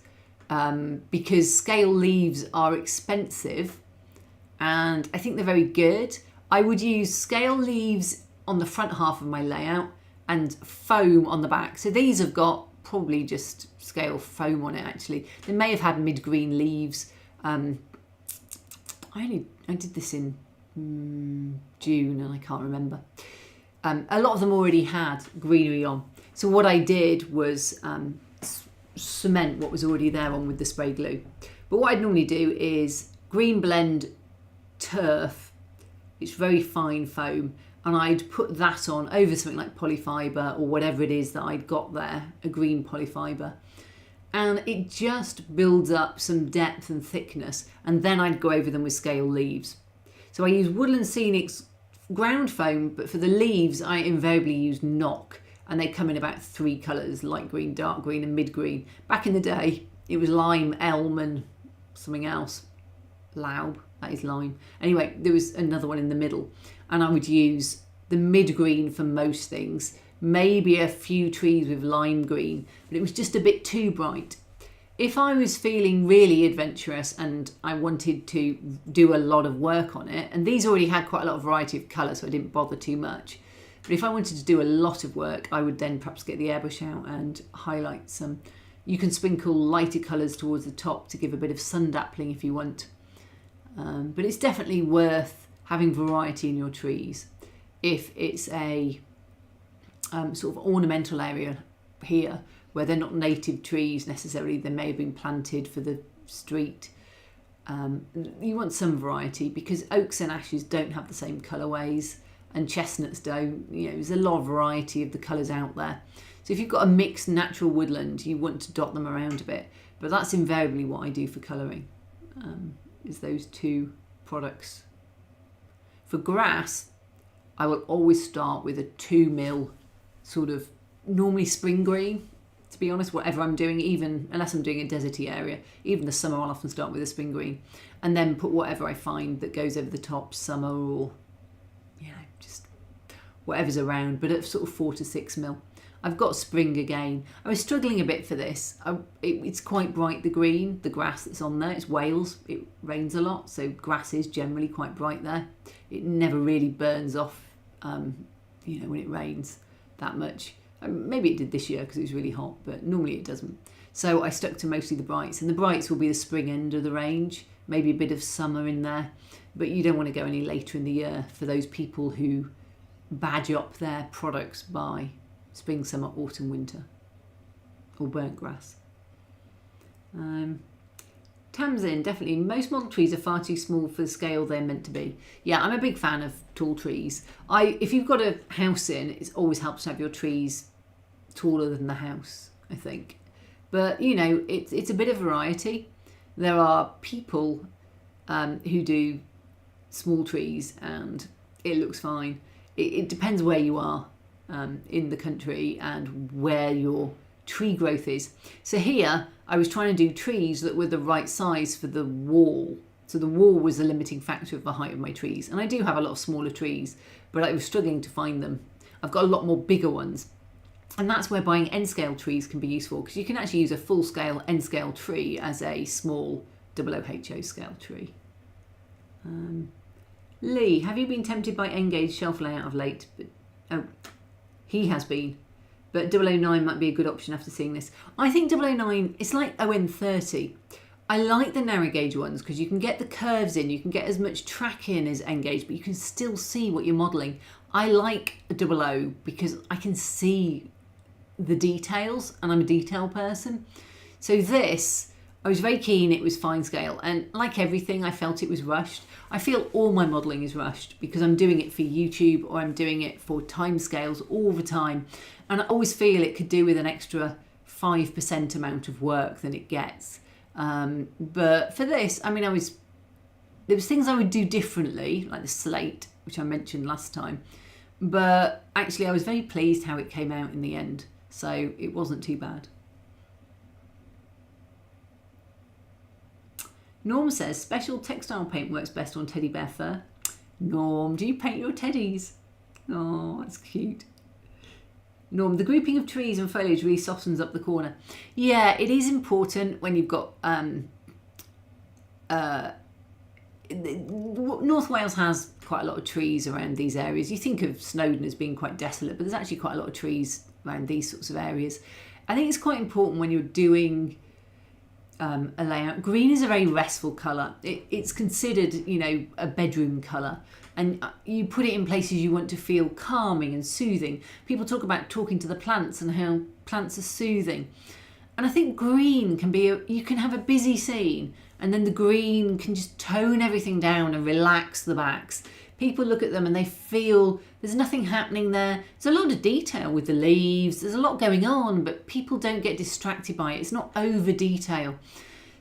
S1: because scale leaves are expensive and I think they're very good. I would use scale leaves on the front half of my layout and foam on the back. So these have got probably just scale foam on it actually. They may have had mid-green leaves. I did this in June and I can't remember. A lot of them already had greenery on. So what I did was cement what was already there on with the spray glue. But what I'd normally do is green blend turf. It's very fine foam. And I'd put that on over something like polyfibre or whatever it is that I'd got there, a green polyfibre. And it just builds up some depth and thickness. And then I'd go over them with scale leaves. So I use Woodland Scenics ground foam, but for the leaves I invariably use knock. And they come in about 3 colours, light green, dark green and mid-green. Back in the day, it was lime, elm and something else. Laub, that is lime. Anyway, there was another one in the middle. And I would use the mid-green for most things. Maybe a few trees with lime green, but it was just a bit too bright. If I was feeling really adventurous and I wanted to do a lot of work on it, and these already had quite a lot of variety of colour, so I didn't bother too much. But if I wanted to do a lot of work, I would then perhaps get the airbrush out and highlight some. You can sprinkle lighter colours towards the top to give a bit of sun dappling if you want. But it's definitely worth having variety in your trees. If it's a sort of ornamental area here, where they're not native trees necessarily, they may have been planted for the street. You want some variety because oaks and ashes don't have the same colourways. And chestnuts don't. You know, there's a lot of variety of the colours out there. So if you've got a mixed natural woodland, you want to dot them around a bit. But that's invariably what I do for colouring, is those 2 products. For grass, I will always start with a 2mm sort of, normally spring green, to be honest, whatever I'm doing, even unless I'm doing a deserty area. Even the summer, I'll often start with a spring green. And then put whatever I find that goes over the top, summer or just whatever's around, but at sort of 4 to 6mm. I've got spring again. I was struggling a bit for this. It's quite bright, the green, the grass that's on there. It's Wales, it rains a lot, so grass is generally quite bright there. It never really burns off, when it rains that much. Maybe it did this year because it was really hot, but normally it doesn't. So I stuck to mostly the brights, and the brights will be the spring end of the range, maybe a bit of summer in there. But you don't want to go any later in the year for those people who badge up their products by spring, summer, autumn, winter, or burnt grass. Tamsin, definitely. Most model trees are far too small for the scale they're meant to be. Yeah, I'm a big fan of tall trees. If you've got a house in, it always helps to have your trees taller than the house, I think. But, it's a bit of variety. There are people who do small trees and it looks fine. It depends where you are in the country and where your tree growth is. So here I was trying to do trees that were the right size for the wall. So the wall was the limiting factor of the height of my trees. And I do have a lot of smaller trees, but I was struggling to find them. I've got a lot more bigger ones. And that's where buying N-scale trees can be useful, because you can actually use a full-scale N-scale tree as a small OOHO scale tree. Lee, have you been tempted by N-gauge shelf layout of late? Oh, he has been. But 009 might be a good option after seeing this. I think 009, it's like ON30. I like the narrow gauge ones because you can get the curves in, you can get as much track in as N-gauge, but you can still see what you're modelling. I like a 00 because I can see the details and I'm a detail person. So this, I was very keen it was fine scale, and like everything I felt it was rushed. I feel all my modelling is rushed because I'm doing it for YouTube or I'm doing it for time scales all the time, and I always feel it could do with an extra 5% amount of work than it gets. But for this, I mean, there was things I would do differently, like the slate, which I mentioned last time, but actually I was very pleased how it came out in the end, so it wasn't too bad. Norm says, special textile paint works best on teddy bear fur. Norm, do you paint your teddies? Oh, that's cute. Norm, the grouping of trees and foliage really softens up the corner. Yeah, it is important when you've got... North Wales has quite a lot of trees around these areas. You think of Snowdon as being quite desolate, but there's actually quite a lot of trees around these sorts of areas. I think it's quite important when you're doing a layout. Green is a very restful colour. It's considered, you know, a bedroom colour, and you put it in places you want to feel calming and soothing. People talk about talking to the plants and how plants are soothing, and I think green can be you can have a busy scene and then the green can just tone everything down and relax the backs. People look at them and they feel there's nothing happening there. There's a lot of detail with the leaves. There's a lot going on, but people don't get distracted by it. It's not over detail.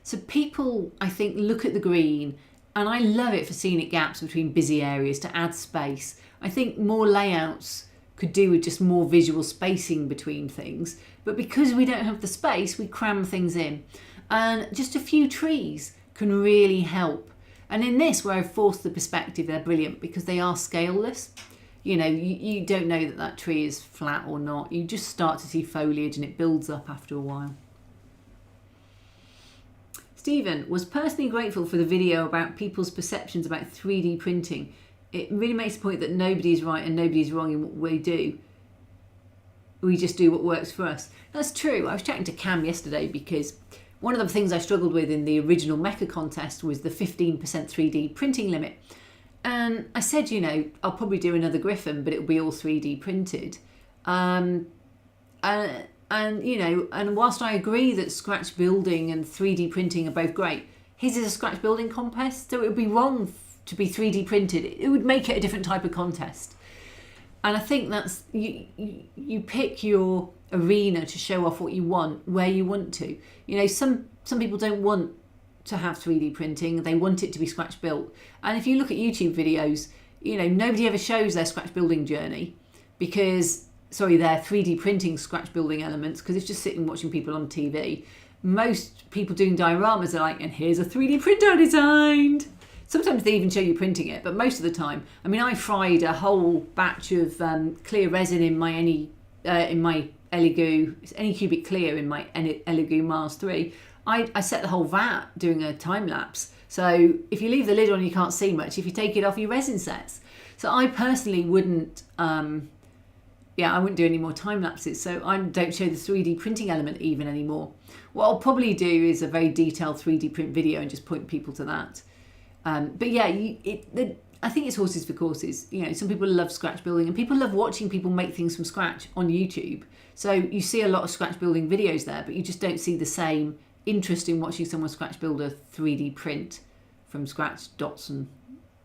S1: So people, I think, look at the green, and I love it for scenic gaps between busy areas to add space. I think more layouts could do with just more visual spacing between things. But because we don't have the space, we cram things in. And just a few trees can really help. And in this, where I've forced the perspective, they're brilliant because they are scaleless. You know, you don't know that that tree is flat or not. You just start to see foliage and it builds up after a while. Stephen was personally grateful for the video about people's perceptions about 3D printing. It really makes the point that nobody is right and nobody is wrong in what we do. We just do what works for us. That's true. I was chatting to Cam yesterday because one of the things I struggled with in the original Mecha contest was the 15% 3D printing limit. And I said, you know, I'll probably do another Griffin, but it'll be all 3D printed. And you know, and whilst I agree that scratch building and 3D printing are both great, his is a scratch building contest, so it would be wrong to be 3D printed. It would make it a different type of contest. And I think that's, you pick your arena to show off what you want, where you want to. You know, some people don't want to have 3D printing, they want it to be scratch built. And if you look at YouTube videos, you know, nobody ever shows their scratch building journey because, sorry, their 3D printing scratch building elements, because it's just sitting watching people on TV. Most people doing dioramas are like, and here's a 3D printer I designed. Sometimes they even show you printing it, but most of the time, I mean, I fried a whole batch of clear resin in my Elegoo, it's Anycubic Clear in my Elegoo Mars 3. I set the whole vat doing a time lapse. So if you leave the lid on, you can't see much. If you take it off, your resin sets. So I personally wouldn't, I wouldn't do any more time lapses. So I don't show the 3D printing element even anymore. What I'll probably do is a very detailed 3D print video and just point people to that. But yeah, I think it's horses for courses. You know, some people love scratch building and people love watching people make things from scratch on YouTube. So you see a lot of scratch building videos there, but you just don't see the same interest in watching someone scratch build a 3D print from scratch, dots and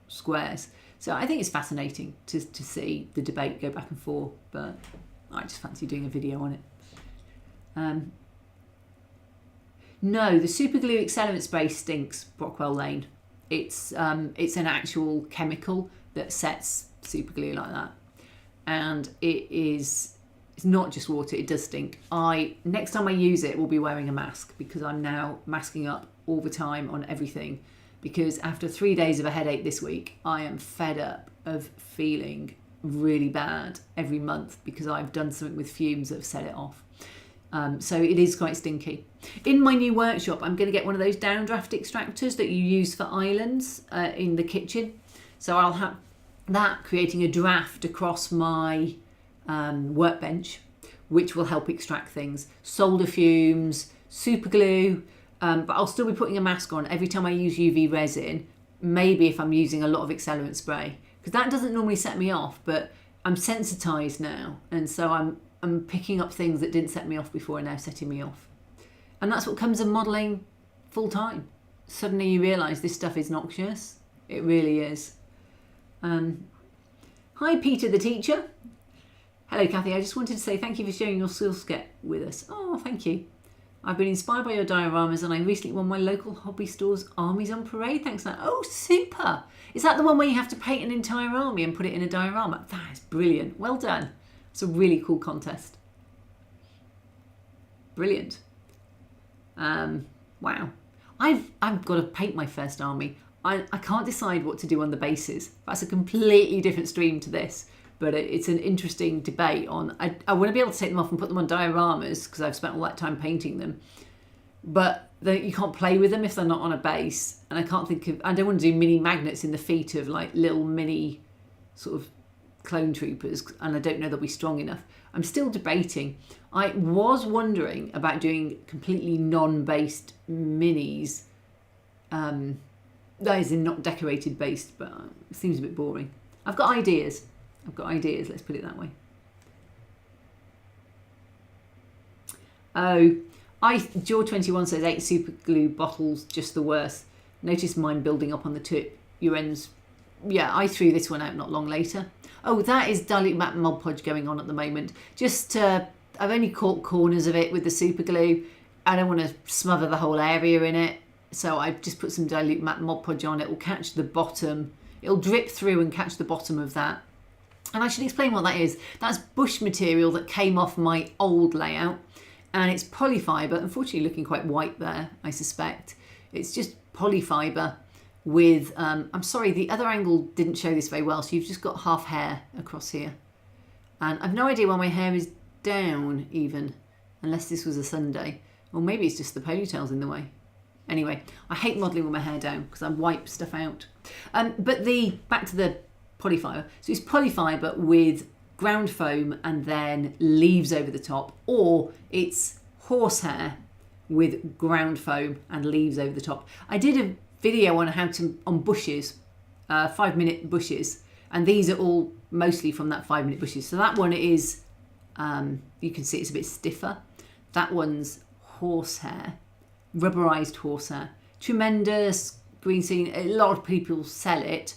S1: squares. So I think it's fascinating to see the debate go back and forth, but I just fancy doing a video on it. No, the super glue accelerant spray stinks, Brockwell Lane. It's an actual chemical that sets super glue like that, and it's not just water. It does stink. Next time I use it, will be wearing a mask, because I'm now masking up all the time on everything, because after 3 days of a headache this week, I am fed up of feeling really bad every month because I've done something with fumes that have set it off. So it is quite stinky. In my new workshop, I'm going to get one of those downdraft extractors that you use for islands in the kitchen. So I'll have that creating a draft across my workbench, which will help extract things. Solder fumes, super glue, but I'll still be putting a mask on every time I use UV resin, maybe if I'm using a lot of accelerant spray, because that doesn't normally set me off, but I'm sensitized now, and so I'm picking up things that didn't set me off before and now setting me off. And that's what comes of modelling full time. Suddenly you realise this stuff is noxious. It really is. Hi Peter the teacher. Hello Kathy, I just wanted to say thank you for sharing your skills with us. Oh, thank you. I've been inspired by your dioramas, and I recently won my local hobby store's Armies on Parade. Thanks for that. Oh, super. Is that the one where you have to paint an entire army and put it in a diorama? That is brilliant. Well done. It's a really cool contest. Brilliant. Wow. I've got to paint my first army. I can't decide what to do on the bases. That's a completely different stream to this. But it's an interesting debate on... I want to be able to take them off and put them on dioramas, because I've spent all that time painting them. But you can't play with them if they're not on a base. And I can't think of... I don't want to do mini magnets in the feet of like little mini sort of clone troopers. And I don't know they'll be strong enough. I'm still debating. I was wondering about doing completely non-based minis. That is not decorated based, but it seems a bit boring. I've got ideas. Let's put it that way. Oh, Jaw21 says 8 super glue bottles, just the worst. Notice mine building up on the tip. Your ends. Yeah, I threw this one out not long later. Oh, that is dilute matte Mod Podge going on at the moment. I've only caught corners of it with the super glue. I don't want to smother the whole area in it. So I've just put some dilute matte Mod Podge on. It will catch the bottom. It'll drip through and catch the bottom of that. And I should explain what that is. That's bush material that came off my old layout, and it's polyfibre, unfortunately looking quite white there, I suspect. It's just polyfibre with, I'm sorry, the other angle didn't show this very well, so you've just got half hair across here. And I've no idea why my hair is down even, unless this was a Sunday. Or maybe it's just the ponytail's in the way. Anyway, I hate modelling with my hair down because I wipe stuff out. But back to the polyfibre. So it's polyfibre with ground foam and then leaves over the top, or it's horsehair with ground foam and leaves over the top. I did a video on bushes, 5-minute bushes, and these are all mostly from that 5-minute bushes. So that one is, you can see it's a bit stiffer. That one's horsehair, rubberized horsehair. Tremendous green scene. A lot of people sell it.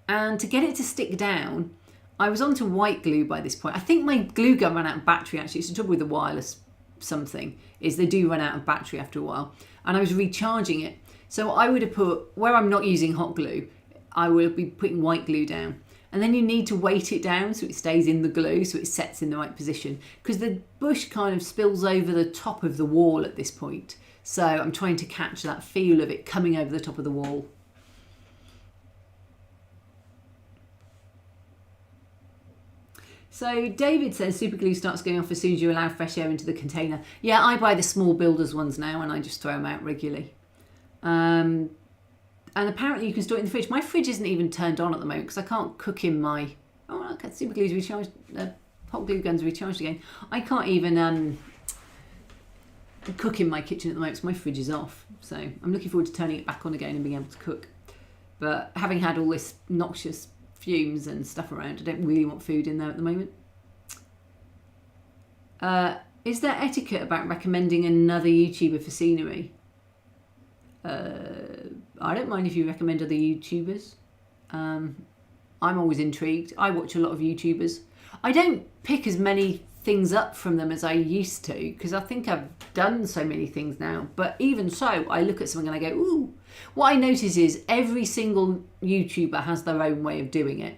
S1: And to get it to stick down, I was onto white glue by this point. I think my glue gun ran out of battery, actually. It's the trouble with the wireless something, is they do run out of battery after a while. And I was recharging it. So I would have put, where I'm not using hot glue, I will be putting white glue down. And then you need to weight it down so it stays in the glue, so it sets in the right position. Because the bush kind of spills over the top of the wall at this point. So I'm trying to catch that feel of it coming over the top of the wall. So David says super glue starts going off as soon as you allow fresh air into the container. Yeah, I buy the small builders ones now and I just throw them out regularly. And apparently you can store it in the fridge. My fridge isn't even turned on at the moment because I can't cook in my... Oh, look, super glue's recharged. Hot glue gun's recharged again. I can't even cook in my kitchen at the moment because my fridge is off. So I'm looking forward to turning it back on again and being able to cook. But having had all this noxious fumes and stuff around, I don't really want food in there at the moment. Is there etiquette about recommending another YouTuber for scenery? I don't mind if you recommend other YouTubers. I'm always intrigued. I watch a lot of YouTubers. I don't pick as many things up from them as I used to, because I think I've done so many things now. But even so, I look at something and I go, ooh. What I notice is every single YouTuber has their own way of doing it.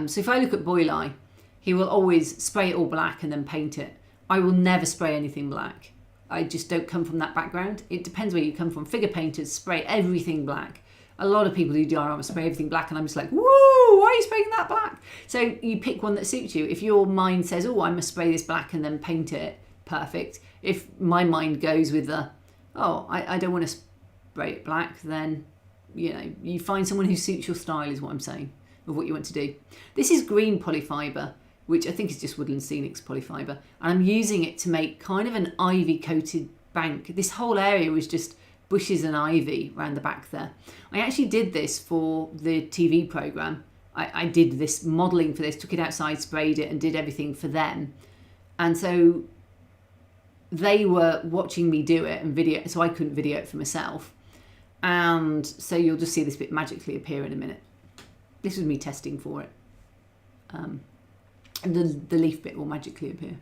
S1: So if I look at Boylai, he will always spray it all black and then paint it. I will never spray anything black. I just don't come from that background. It depends where you come from. Figure painters spray everything black. A lot of people do diorama spray everything black, and I'm just like, woo, why are you spraying that black? So you pick one that suits you. If your mind says, oh, I must spray this black and then paint it, perfect. If my mind goes with the, oh, I don't want to spray it black, then, you know, you find someone who suits your style is what I'm saying, of what you want to do. This is green polyfiber, which I think is just Woodland Scenics polyfiber. And I'm using it to make kind of an ivy coated bank. This whole area was just bushes and ivy around the back there. I actually did this for the TV programme. I did this modelling for this, took it outside, sprayed it and did everything for them. And so they were watching me do it and video, so I couldn't video it for myself. And so you'll just see this bit magically appear in a minute. This was me testing for it. And the leaf bit will magically appear.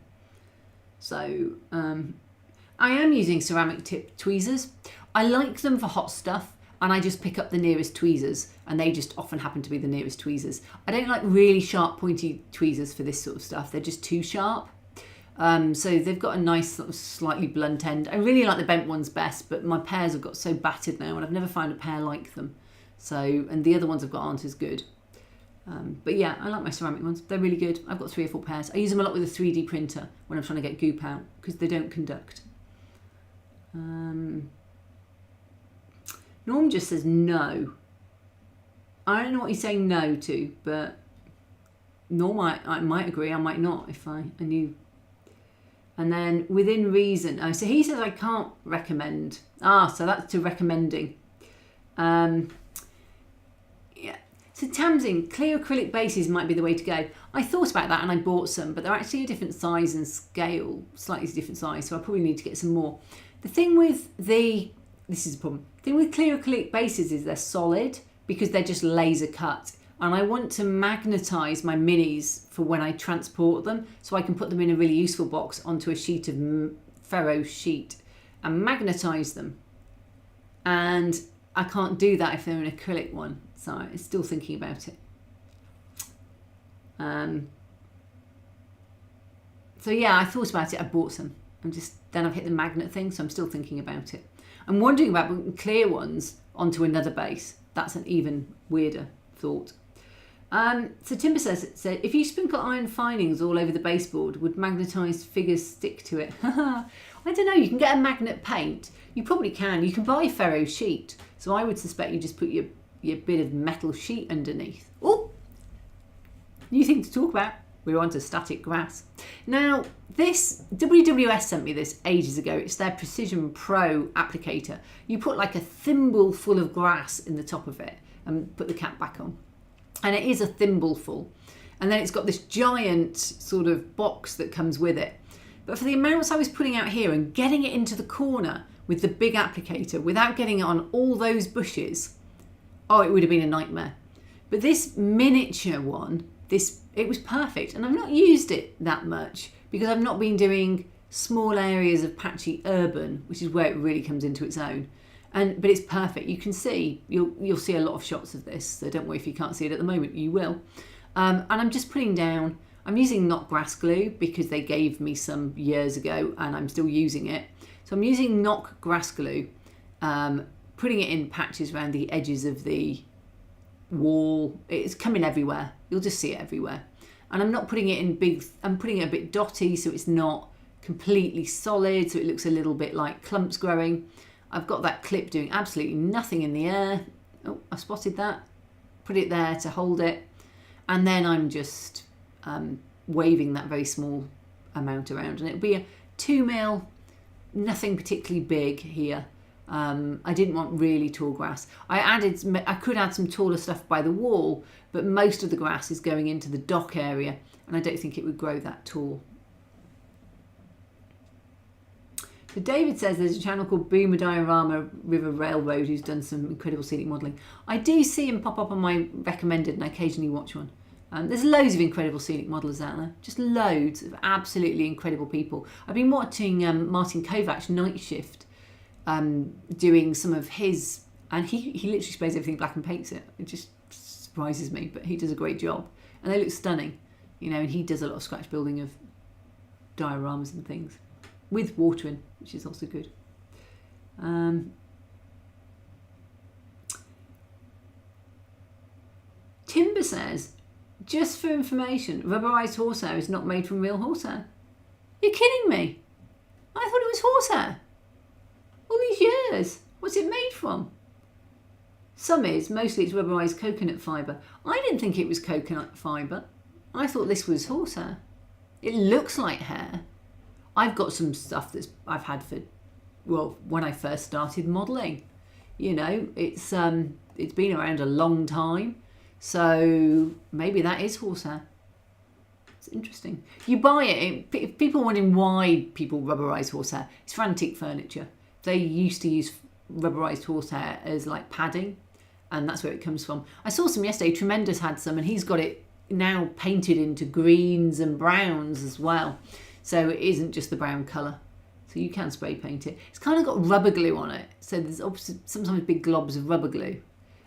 S1: So I am using ceramic tip tweezers. I like them for hot stuff, and I just pick up the nearest tweezers, and they just often happen to be the nearest tweezers. I don't like really sharp pointy tweezers for this sort of stuff. They're just too sharp. So they've got a nice sort of slightly blunt end. I really like the bent ones best, but my pears have got so battered now, and I've never found a pear like them. So, and the other ones I've got aren't as good. But yeah, I like my ceramic ones. They're really good. I've got 3 or 4 pairs. I use them a lot with a 3D printer when I'm trying to get goop out, because they don't conduct. Norm just says no. I don't know what he's saying no to, but Norm, I might agree, I might not if I knew. And then within reason, oh, so he says I can't recommend. So that's to recommending. Yeah. So Tamsin, clear acrylic bases might be the way to go. I thought about that and I bought some, but they're actually a different size and scale, slightly different size, so I probably need to get some more. The thing with this is a problem. The thing with clear acrylic bases is they're solid because they're just laser cut. And I want to magnetise my minis for when I transport them, so I can put them in a really useful box onto a sheet of ferro sheet and magnetise them. And I can't do that if they're an acrylic one, so I'm still thinking about it. So yeah, I thought about it, I bought some. Then I've hit the magnet thing, so I'm still thinking about it. I'm wondering about putting clear ones onto another base. That's an even weirder thought. So Timber says, if you sprinkle iron finings all over the baseboard, would magnetised figures stick to it? I don't know, you can get a magnet paint. You probably can. You can buy ferro sheet. So I would suspect you just put your bit of metal sheet underneath. Oh, new thing to talk about. We're on to static grass. Now, this, WWS sent me this ages ago. It's their Precision Pro applicator. You put like a thimble full of grass in the top of it and put the cap back on. And it is a thimble full. And then it's got this giant sort of box that comes with it. But for the amounts I was putting out here and getting it into the corner with the big applicator without getting it on all those bushes, oh, it would have been a nightmare. But this miniature one, it was perfect. And I've not used it that much because I've not been doing small areas of patchy urban, which is where it really comes into its own. But it's perfect. You can see, you'll see a lot of shots of this, so don't worry if you can't see it at the moment, you will. And I'm just putting down, I'm using Knock Grass Glue because they gave me some years ago and I'm still using it. So I'm using Knock Grass Glue, putting it in patches around the edges of the wall. It's coming everywhere. You'll just see it everywhere. And I'm not putting it in big, I'm putting it a bit dotty so it's not completely solid, so it looks a little bit like clumps growing. I've got that clip doing absolutely nothing in the air. Oh, I spotted that. Put it there to hold it. And then I'm just waving that very small amount around. And it'll be a 2mm, nothing particularly big here. I didn't want really tall grass. I could add some taller stuff by the wall, but most of the grass is going into the dock area, and I don't think it would grow that tall. So David says there's a channel called Boomer Diorama River Railroad who's done some incredible scenic modelling. I do see him pop up on my recommended and I occasionally watch one. There's loads of incredible scenic modellers out there, just loads of absolutely incredible people. I've been watching Martin Kovac's Night Shift doing some of his, and he literally sprays everything black and paints it. It just surprises me, but he does a great job. And they look stunning, you know, and he does a lot of scratch building of dioramas and things with water in, which is also good. Timber says, just for information, rubberized horsehair is not made from real horsehair. You're kidding me? I thought it was horsehair. All these years. What's it made from? Some is, mostly it's rubberized coconut fibre. I didn't think it was coconut fibre. I thought this was horsehair. It looks like hair. I've got some stuff that's I've had for, well, when I first started modelling. You know, it's been around a long time. So maybe that is horsehair. It's interesting. You buy it, if people wondering why people rubberise horsehair, it's for antique furniture. They used to use rubberised horsehair as like padding, and that's where it comes from. I saw some yesterday, Tremendous had some, and he's got it now painted into greens and browns as well. So it isn't just the brown colour. So you can spray paint it. It's kind of got rubber glue on it. So there's sometimes big globs of rubber glue.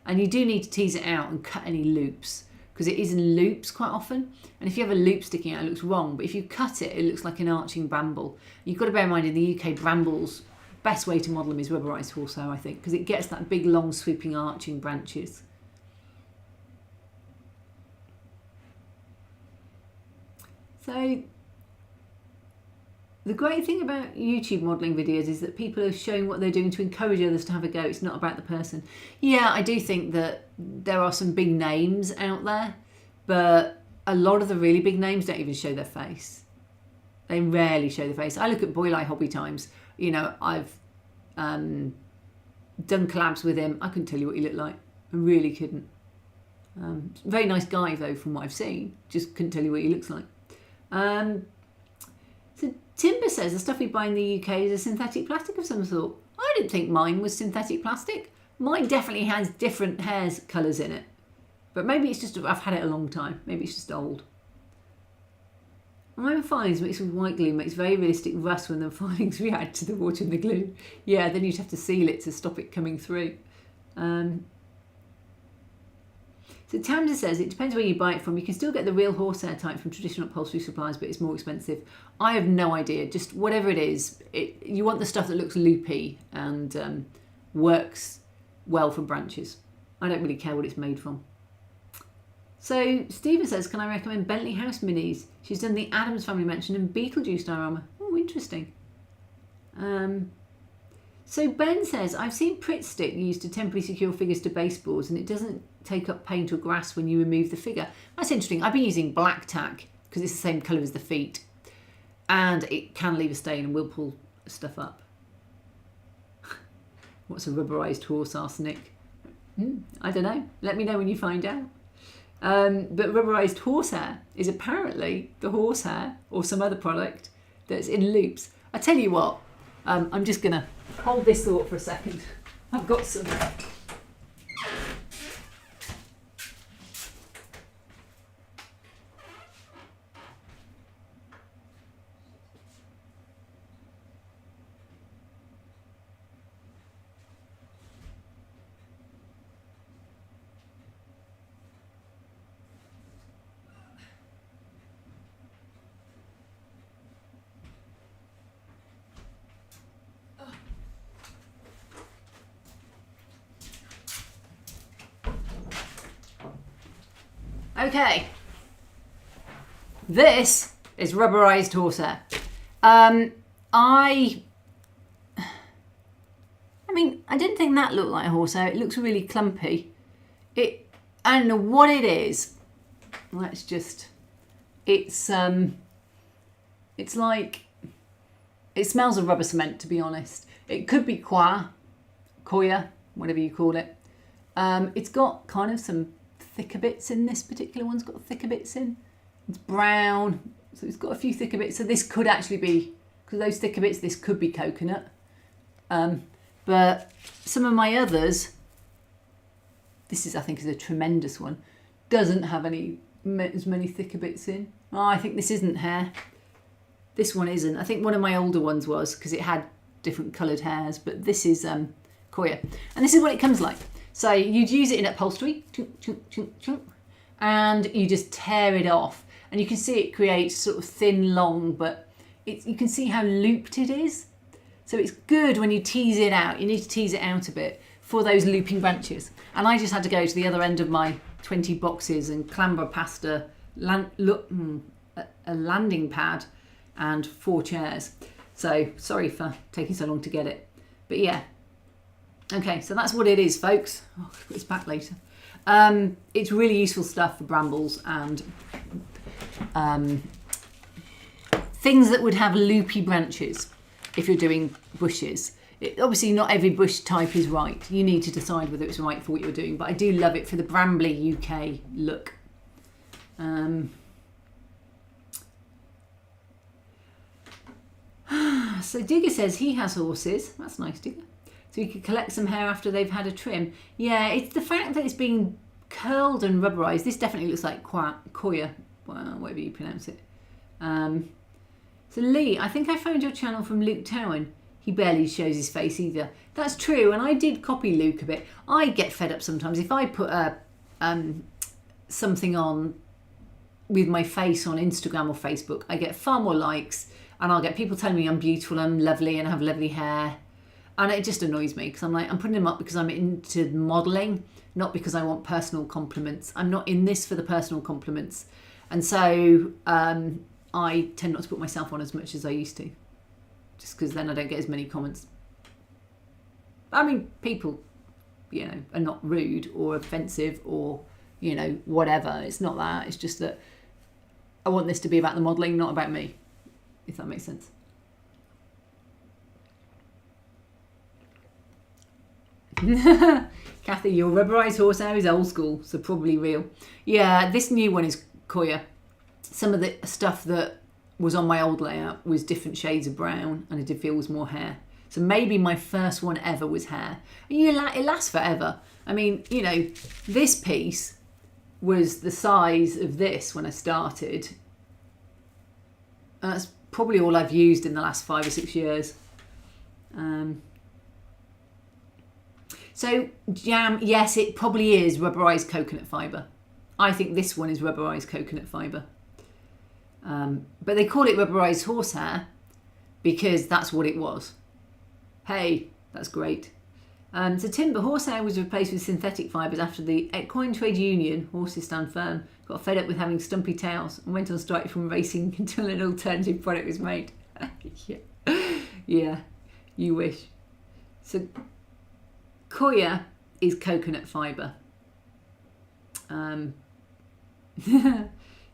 S1: And you do need to tease it out and cut any loops, because it is in loops quite often. And if you have a loop sticking out, it looks wrong. But if you cut it, it looks like an arching bramble. You've got to bear in mind, in the UK, brambles, best way to model them is rubberised horsehair, I think, because it gets that big, long, sweeping, arching branches. So the great thing about YouTube modelling videos is that people are showing what they're doing to encourage others to have a go. It's not about the person. Yeah, I do think that there are some big names out there, but a lot of the really big names don't even show their face. They rarely show their face. I look at Boylai Hobby Times. You know, I've done collabs with him. I couldn't tell you what he looked like. I really couldn't. Very nice guy, though, from what I've seen. Just couldn't tell you what he looks like. So Timber says the stuff we buy in the UK is a synthetic plastic of some sort. I didn't think mine was synthetic plastic. Mine definitely has different hairs colours in it. But maybe it's just, I've had it a long time. Maybe it's just old. Iron filings mixed with white glue makes very realistic rust when the filings react to the water and the glue. Yeah, then you'd have to seal it to stop it coming through. So Tamsin says, it depends where you buy it from. You can still get the real horsehair type from traditional upholstery suppliers, but it's more expensive. I have no idea. Just whatever it is, you want the stuff that looks loopy and works well from branches. I don't really care what it's made from. So Stephen says, can I recommend Bentley House Minis? She's done the Addams Family Mansion and Beetlejuice diorama. Oh, interesting. So Ben says, I've seen Pritt stick used to temporarily secure figures to baseboards, and it doesn't take up paint or grass when you remove the figure. That's interesting. I've been using black tack because it's the same colour as the feet, and it can leave a stain and will pull stuff up. What's a rubberised horse, arsenic? I don't know. Let me know when you find out. But rubberised horsehair is apparently the horsehair or some other product that's in loops. I tell you what, I'm just going to hold this thought for a second. I've got some. Okay, this is rubberised horsehair. I mean, I didn't think that looked like horsehair. It looks really clumpy. I don't know what it is. Let's just. It's like, it smells of rubber cement, to be honest. It could be coir, whatever you call it. It's got kind of some thicker bits in. This particular one's got thicker bits in. It's brown, so it's got a few thicker bits. So this could actually be, because those thicker bits, this could be coconut. But some of my others, this is, I think, is a tremendous one, doesn't have any as many thicker bits in. Oh, I think this isn't hair. This one isn't. I think one of my older ones was, because it had different coloured hairs, but this is coir. And this is what it comes like. So you'd use it in upholstery, and you just tear it off. And you can see it creates sort of thin, long, but you can see how looped it is. So it's good when you tease it out. You need to tease it out a bit for those looping branches. And I just had to go to the other end of my 20 boxes and clamber past a landing pad and 4 chairs. So sorry for taking so long to get it. But yeah. Okay, so that's what it is, folks. Oh, I'll put this back later. It's really useful stuff for brambles and things that would have loopy branches if you're doing bushes. Obviously not every bush type is right. You need to decide whether it's right for what you're doing, but I do love it for the Brambly UK look. So Digger says he has horses. That's nice, Digger. So you could collect some hair after they've had a trim. Yeah, it's the fact that it's being curled and rubberized. This definitely looks like coir, whatever you pronounce it. So Lee, I think I found your channel from Luke Towan. He barely shows his face either. That's true, and I did copy Luke a bit. I get fed up sometimes. If I put something on with my face on Instagram or Facebook, I get far more likes, and I'll get people telling me I'm beautiful, I'm lovely, and I have lovely hair. And it just annoys me, because I'm like, I'm putting them up because I'm into modelling, not because I want personal compliments. I'm not in this for the personal compliments. And so I tend not to put myself on as much as I used to, just because then I don't get as many comments. I mean, people, you know, are not rude or offensive or, you know, whatever. It's not that. It's just that I want this to be about the modelling, not about me, if that makes sense. Kathy, your rubberized horsehair is old school, so probably real. Yeah, this new one is coir. Some of the stuff that was on my old layout was different shades of brown, and I did feel was more hair. So maybe my first one ever was hair. It lasts forever. I mean, you know, this piece was the size of this when I started. And that's probably all I've used in the last 5 or 6 years. So jam, yes, it probably is rubberized coconut fibre. I think this one is rubberized coconut fibre. But they call it rubberized horsehair because that's what it was. Hey, that's great. So timber horsehair was replaced with synthetic fibres after the Equine Trade Union, horses stand firm, got fed up with having stumpy tails and went on strike from racing until an alternative product was made. Yeah, you wish. So coir is coconut fibre.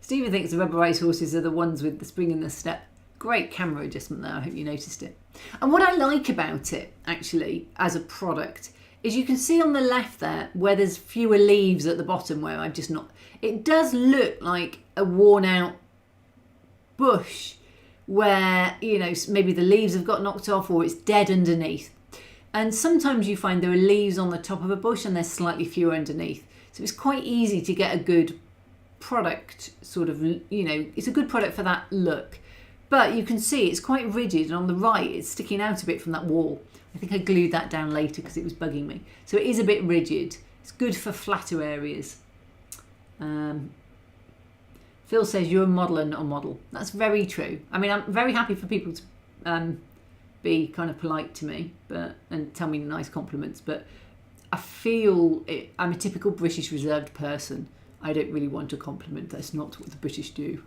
S1: Stephen thinks the rubberized horses are the ones with the spring in the step. Great camera adjustment there, I hope you noticed it. And what I like about it, actually, as a product, is you can see on the left there where there's fewer leaves at the bottom where I've just not... It does look like a worn out bush where, you know, maybe the leaves have got knocked off or it's dead underneath. And sometimes you find there are leaves on the top of a bush and there's slightly fewer underneath. So it's quite easy to get a good product, sort of, you know, it's a good product for that look. But you can see it's quite rigid, and on the right it's sticking out a bit from that wall. I think I glued that down later because it was bugging me. So it is a bit rigid. It's good for flatter areas. Phil says you're a modeller, not a model. That's very true. I mean, I'm very happy for people to be kind of polite to me, and tell me nice compliments, but I feel I'm a typical British reserved person. I don't really want a compliment. That's not what the British do.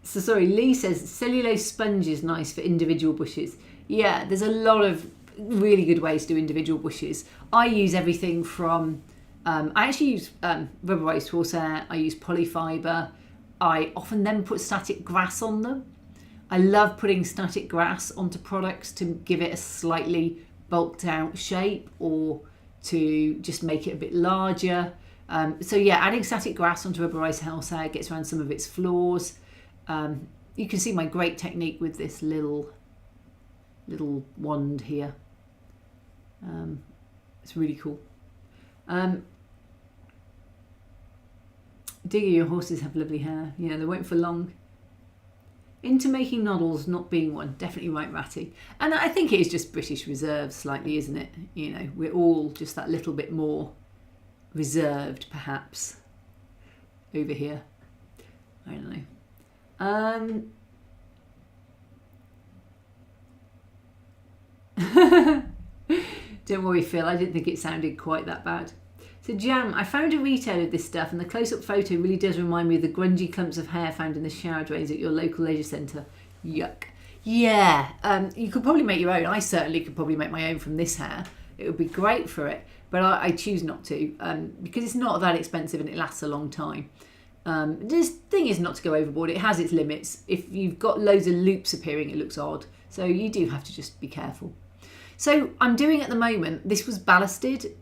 S1: So sorry, Lee says cellulose sponge is nice for individual bushes. Yeah, there's a lot of really good ways to do individual bushes. I use everything from, I actually use rubberized horsehair, I use polyfibre, I often then put static grass on them. I love putting static grass onto products to give it a slightly bulked out shape or to just make it a bit larger. So yeah, adding static grass onto rubberized horsehair gets around some of its flaws. You can see my great technique with this little wand here. It's really cool. Digger, your horses have lovely hair. Yeah, they won't for long. Into making noddles, not being one. Definitely right, Ratty. And I think it is just British reserve slightly, isn't it? You know, we're all just that little bit more reserved, perhaps, over here. I don't know. Don't worry, Phil. I didn't think it sounded quite that bad. So Jam, I found a retailer of this stuff and the close-up photo really does remind me of the grungy clumps of hair found in the shower drains at your local leisure centre. Yuck. Yeah, you could probably make your own. I certainly could probably make my own from this hair. It would be great for it, but I choose not to because it's not that expensive and it lasts a long time. This thing is not to go overboard. It has its limits. If you've got loads of loops appearing, it looks odd. So you do have to just be careful. So I'm doing at the moment, this was ballasted,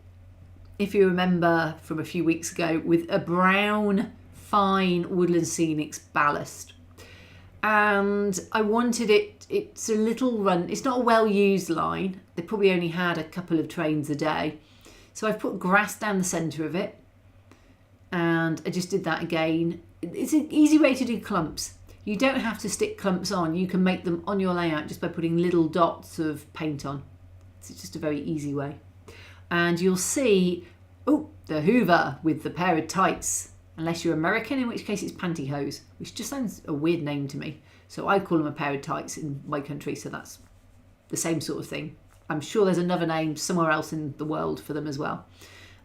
S1: if you remember from a few weeks ago, with a brown fine Woodland Scenics ballast. And I wanted it's a little run, it's not a well-used line. They probably only had a couple of trains a day. So I've put grass down the centre of it. And I just did that again. It's an easy way to do clumps. You don't have to stick clumps on. You can make them on your layout just by putting little dots of paint on. It's just a very easy way. And you'll see, the Hoover with the pair of tights. Unless you're American, in which case it's pantyhose, which just sounds a weird name to me. So I call them a pair of tights in my country, so that's the same sort of thing. I'm sure there's another name somewhere else in the world for them as well.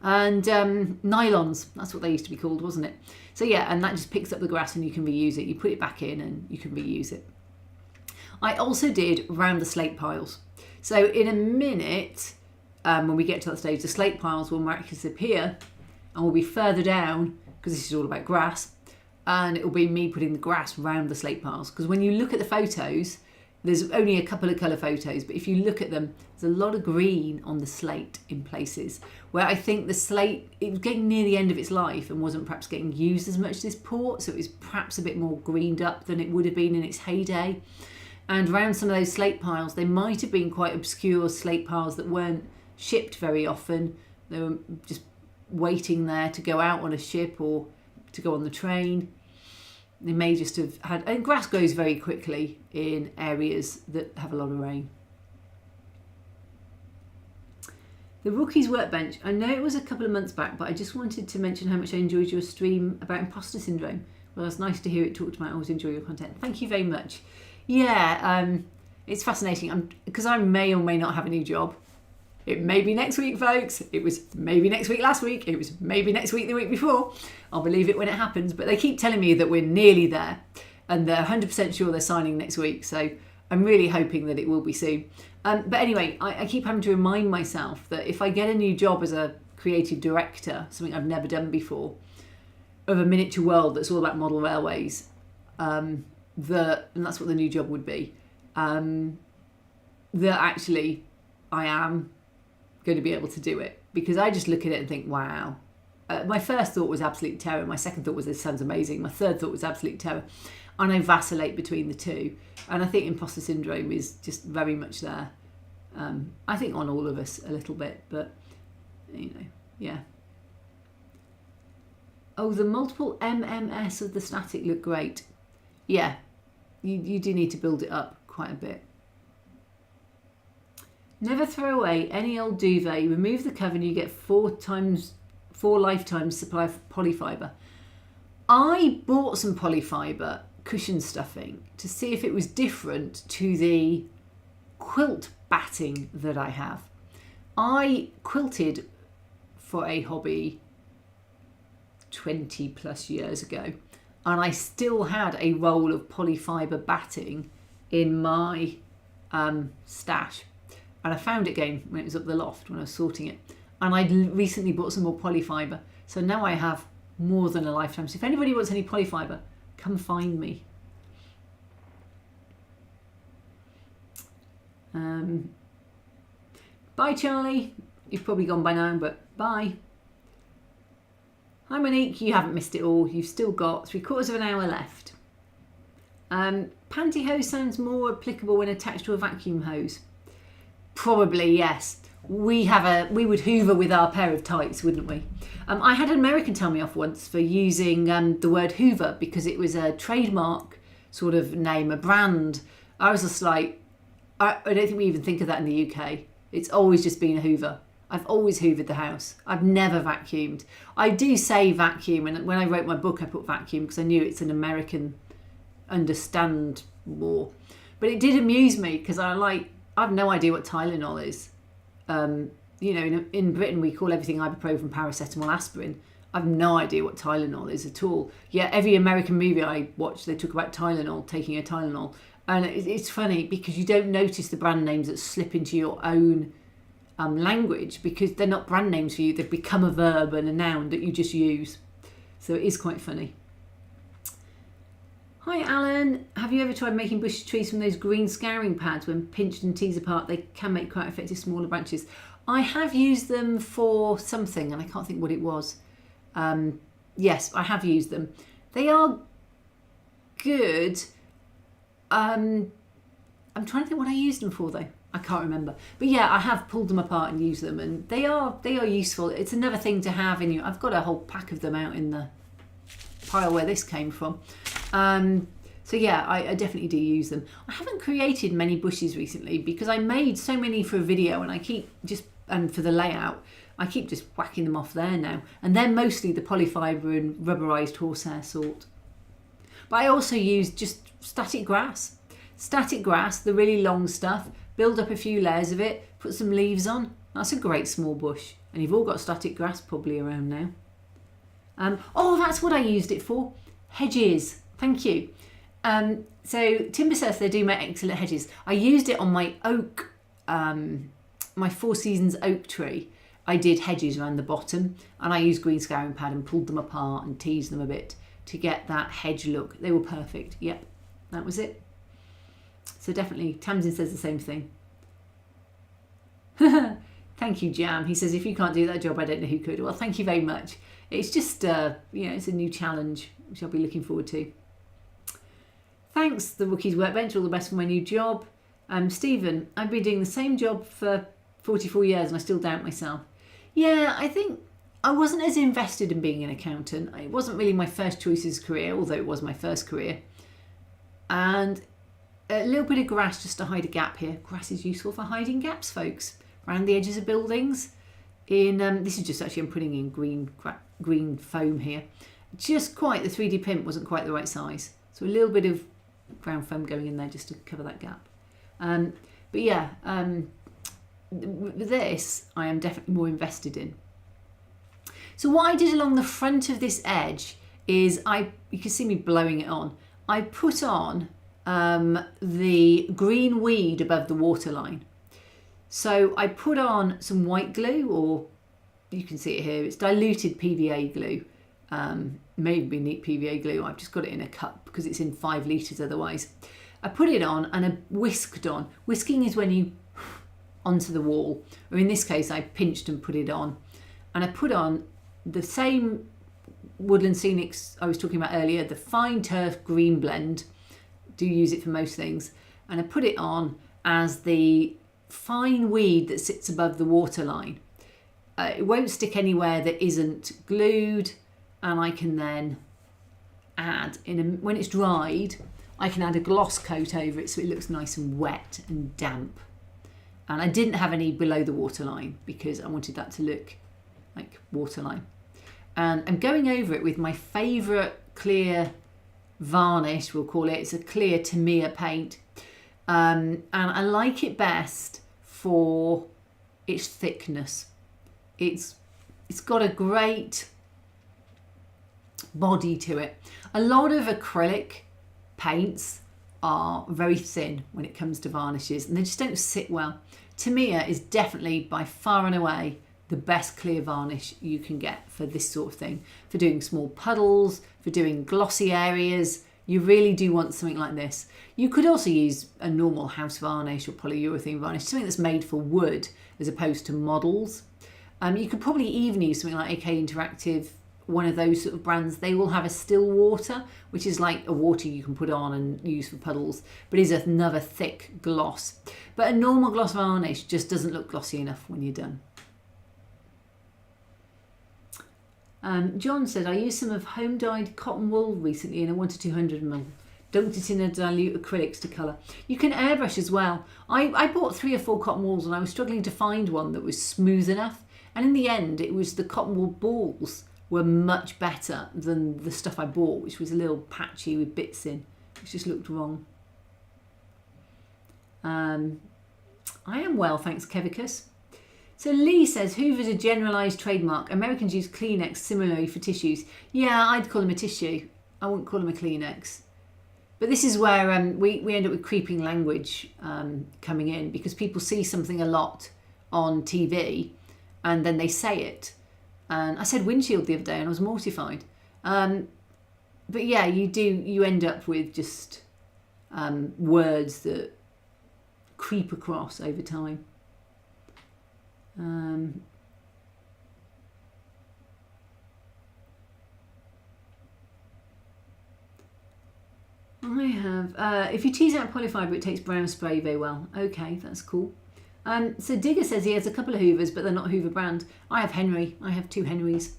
S1: And nylons, that's what they used to be called, wasn't it? So yeah, and that just picks up the grass and you can reuse it. You put it back in and you can reuse it. I also did round the slate piles. So in a minute, when we get to that stage, the slate piles will miraculously appear and will be further down, because this is all about grass, and it will be me putting the grass round the slate piles. Because when you look at the photos, there's only a couple of colour photos, but if you look at them, there's a lot of green on the slate in places where I think the slate, it was getting near the end of its life and wasn't perhaps getting used as much this port, so it was perhaps a bit more greened up than it would have been in its heyday. And around some of those slate piles, they might have been quite obscure slate piles that weren't shipped very often. They were just waiting there to go out on a ship or to go on the train. They may just have had, and grass grows very quickly in areas that have a lot of rain. The Rookies Workbench. I know it was a couple of months back, but I just wanted to mention how much I enjoyed your stream about imposter syndrome. Well, it's nice to hear it talked about. I always enjoy your content. Thank you very much. Yeah, it's fascinating because I may or may not have a new job. It may be next week, folks. It was maybe next week last week. It was maybe next week the week before. I'll believe it when it happens. But they keep telling me that we're nearly there and they're 100% sure they're signing next week. So I'm really hoping that it will be soon. But anyway, I keep having to remind myself that if I get a new job as a creative director, something I've never done before, of a miniature world that's all about model railways, and that's what the new job would be, that actually I am going to be able to do it, because I just look at it and think, wow. My first thought was absolute terror. My second thought was, this sounds amazing. My third thought was absolute terror. And I vacillate between the two. And I think imposter syndrome is just very much there. I think on all of us a little bit, but, you know, yeah. Oh, the multiple MMS of the static look great. Yeah, you do need to build it up quite a bit. Never throw away any old duvet. Remove the cover and you get 4 lifetimes supply of polyfibre. I bought some polyfibre cushion stuffing to see if it was different to the quilt batting that I have. I quilted for a hobby 20 plus years ago, and I still had a roll of polyfibre batting in my stash. And I found it again when it was up the loft when I was sorting it. And I'd recently bought some more polyfibre. So now I have more than a lifetime. So if anybody wants any polyfibre, come find me. Bye, Charlie. You've probably gone by now, but bye. Hi, Monique. You haven't missed it all. You've still got 3/4 of an hour left. Pantyhose sounds more applicable when attached to a vacuum hose. Probably, yes. we would hoover with our pair of tights, wouldn't we? I had an American tell me off once for using the word hoover because it was a trademark sort of name, a brand. I was just like, I don't think we even think of that in the UK. It's always just been a hoover. I've always hoovered the house. I've never vacuumed. I do say vacuum, and when I wrote my book I put vacuum because I knew it's an American understand more. But it did amuse me because I've no idea what Tylenol is. In Britain we call everything ibuprofen, paracetamol, aspirin. I've no idea what Tylenol is at all. Yeah, every American movie I watch, they talk about Tylenol, taking a Tylenol. And it's funny because you don't notice the brand names that slip into your own language because they're not brand names for you. They've become a verb and a noun that you just use. So it is quite funny. Hi Alan, have you ever tried making bush trees from those green scouring pads? When pinched and teased apart, they can make quite effective smaller branches. I have used them for something and I can't think what it was. Yes, I have used them. They are good. I'm trying to think what I used them for though. I can't remember. But yeah, I have pulled them apart and used them, and they are useful. It's another thing to have in you. I've got a whole pack of them out in the pile where this came from. So yeah, I definitely do use them. I haven't created many bushes recently because I made so many for a video, and I keep and for the layout, I keep just whacking them off there now. And they're mostly the polyfibre and rubberized horsehair sort. But I also use just static grass. Static grass, the really long stuff, build up a few layers of it, put some leaves on. That's a great small bush. And you've all got static grass probably around now. Oh, that's what I used it for. Hedges. Thank you. So Timber says they do make excellent hedges. I used it on my oak, my Four Seasons oak tree. I did hedges around the bottom, and I used green scouring pad and pulled them apart and teased them a bit to get that hedge look. They were perfect. Yep, that was it. So definitely, Tamsin says the same thing. Thank you, Jam. He says, if you can't do that job, I don't know who could. Well, thank you very much. It's just, it's a new challenge, which I'll be looking forward to. Thanks, the Wookiees Workbench. All the best for my new job. Stephen, I've been doing the same job for 44 years and I still doubt myself. Yeah, I think I wasn't as invested in being an accountant. It wasn't really my first choice as a career, although it was my first career. And a little bit of grass just to hide a gap here. Grass is useful for hiding gaps, folks, around the edges of buildings. This is just actually, I'm putting in green foam here. Just quite, the 3D print wasn't quite the right size. So a little bit of ground foam going in there just to cover that gap. But yeah, this I am definitely more invested in. So what I did along the front of this edge is you can see me blowing it on. I put on the green weed above the waterline. So I put on some white glue, or you can see it here, it's diluted PVA glue. Maybe neat PVA glue. I've just got it in a cup because it's in 5 litres otherwise. I put it on and I whisked on. Whisking is when you onto the wall, or in this case I pinched and put it on. And I put on the same Woodland Scenics I was talking about earlier, the fine turf green blend. Do use it for most things. And I put it on as the fine weed that sits above the waterline. It won't stick anywhere that isn't glued, and I can then add, when it's dried, I can add a gloss coat over it so it looks nice and wet and damp. And I didn't have any below the waterline because I wanted that to look like waterline. And I'm going over it with my favourite clear varnish, we'll call it. It's a clear Tamiya paint. And I like it best for its thickness. It's got a great body to it. A lot of acrylic paints are very thin when it comes to varnishes and they just don't sit well. Tamiya is definitely by far and away the best clear varnish you can get for this sort of thing. For doing small puddles, for doing glossy areas, you really do want something like this. You could also use a normal house varnish or polyurethane varnish, something that's made for wood as opposed to models. You could probably even use something like AK Interactive one of those sort of brands, they will have a still water, which is like a water you can put on and use for puddles, but is another thick gloss. But a normal gloss varnish just doesn't look glossy enough when you're done. John said, I used some of home dyed cotton wool recently in a 1 to 200 ml. Dunked it in a dilute acrylics to colour. You can airbrush as well. I bought 3 or 4 cotton wools and I was struggling to find one that was smooth enough. And in the end, it was the cotton wool balls were much better than the stuff I bought, which was a little patchy with bits in, which just looked wrong. I am well, thanks, Kevicus. So Lee says, Hoover's a generalised trademark. Americans use Kleenex similarly for tissues. Yeah, I'd call them a tissue. I wouldn't call them a Kleenex. But this is where we end up with creeping language coming in, because people see something a lot on TV and then they say it. And I said windshield the other day and I was mortified. But yeah, you end up with just words that creep across over time. I have, if you tease out polyfibre, it takes brown spray very well. Okay, that's cool. So Digger says he has a couple of Hoovers, but they're not Hoover brand. I have Henry. I have 2 Henrys.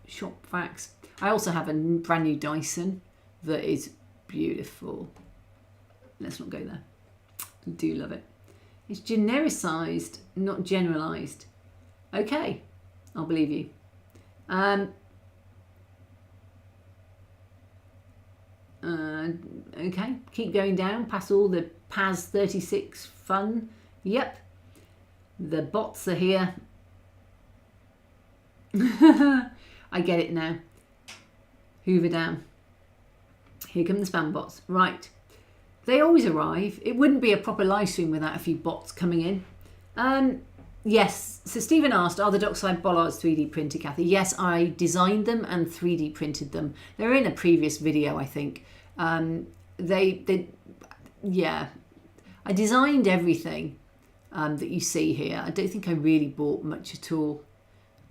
S1: Shop facts. I also have a brand new Dyson that is beautiful. Let's not go there. I do love it. It's genericized, not generalised. Okay, I'll believe you. Okay, keep going down past all the PAS 36 fun. Yep, the bots are here. I get it now. Hoover down. Here come the spam bots. Right. They always arrive. It wouldn't be a proper live stream without a few bots coming in. Yes, so Stephen asked, are the dockside bollards 3D printed, Kathy? Yes, I designed them and 3D printed them. They're in a previous video, I think. Yeah, I designed everything that you see here. I don't think I really bought much at all.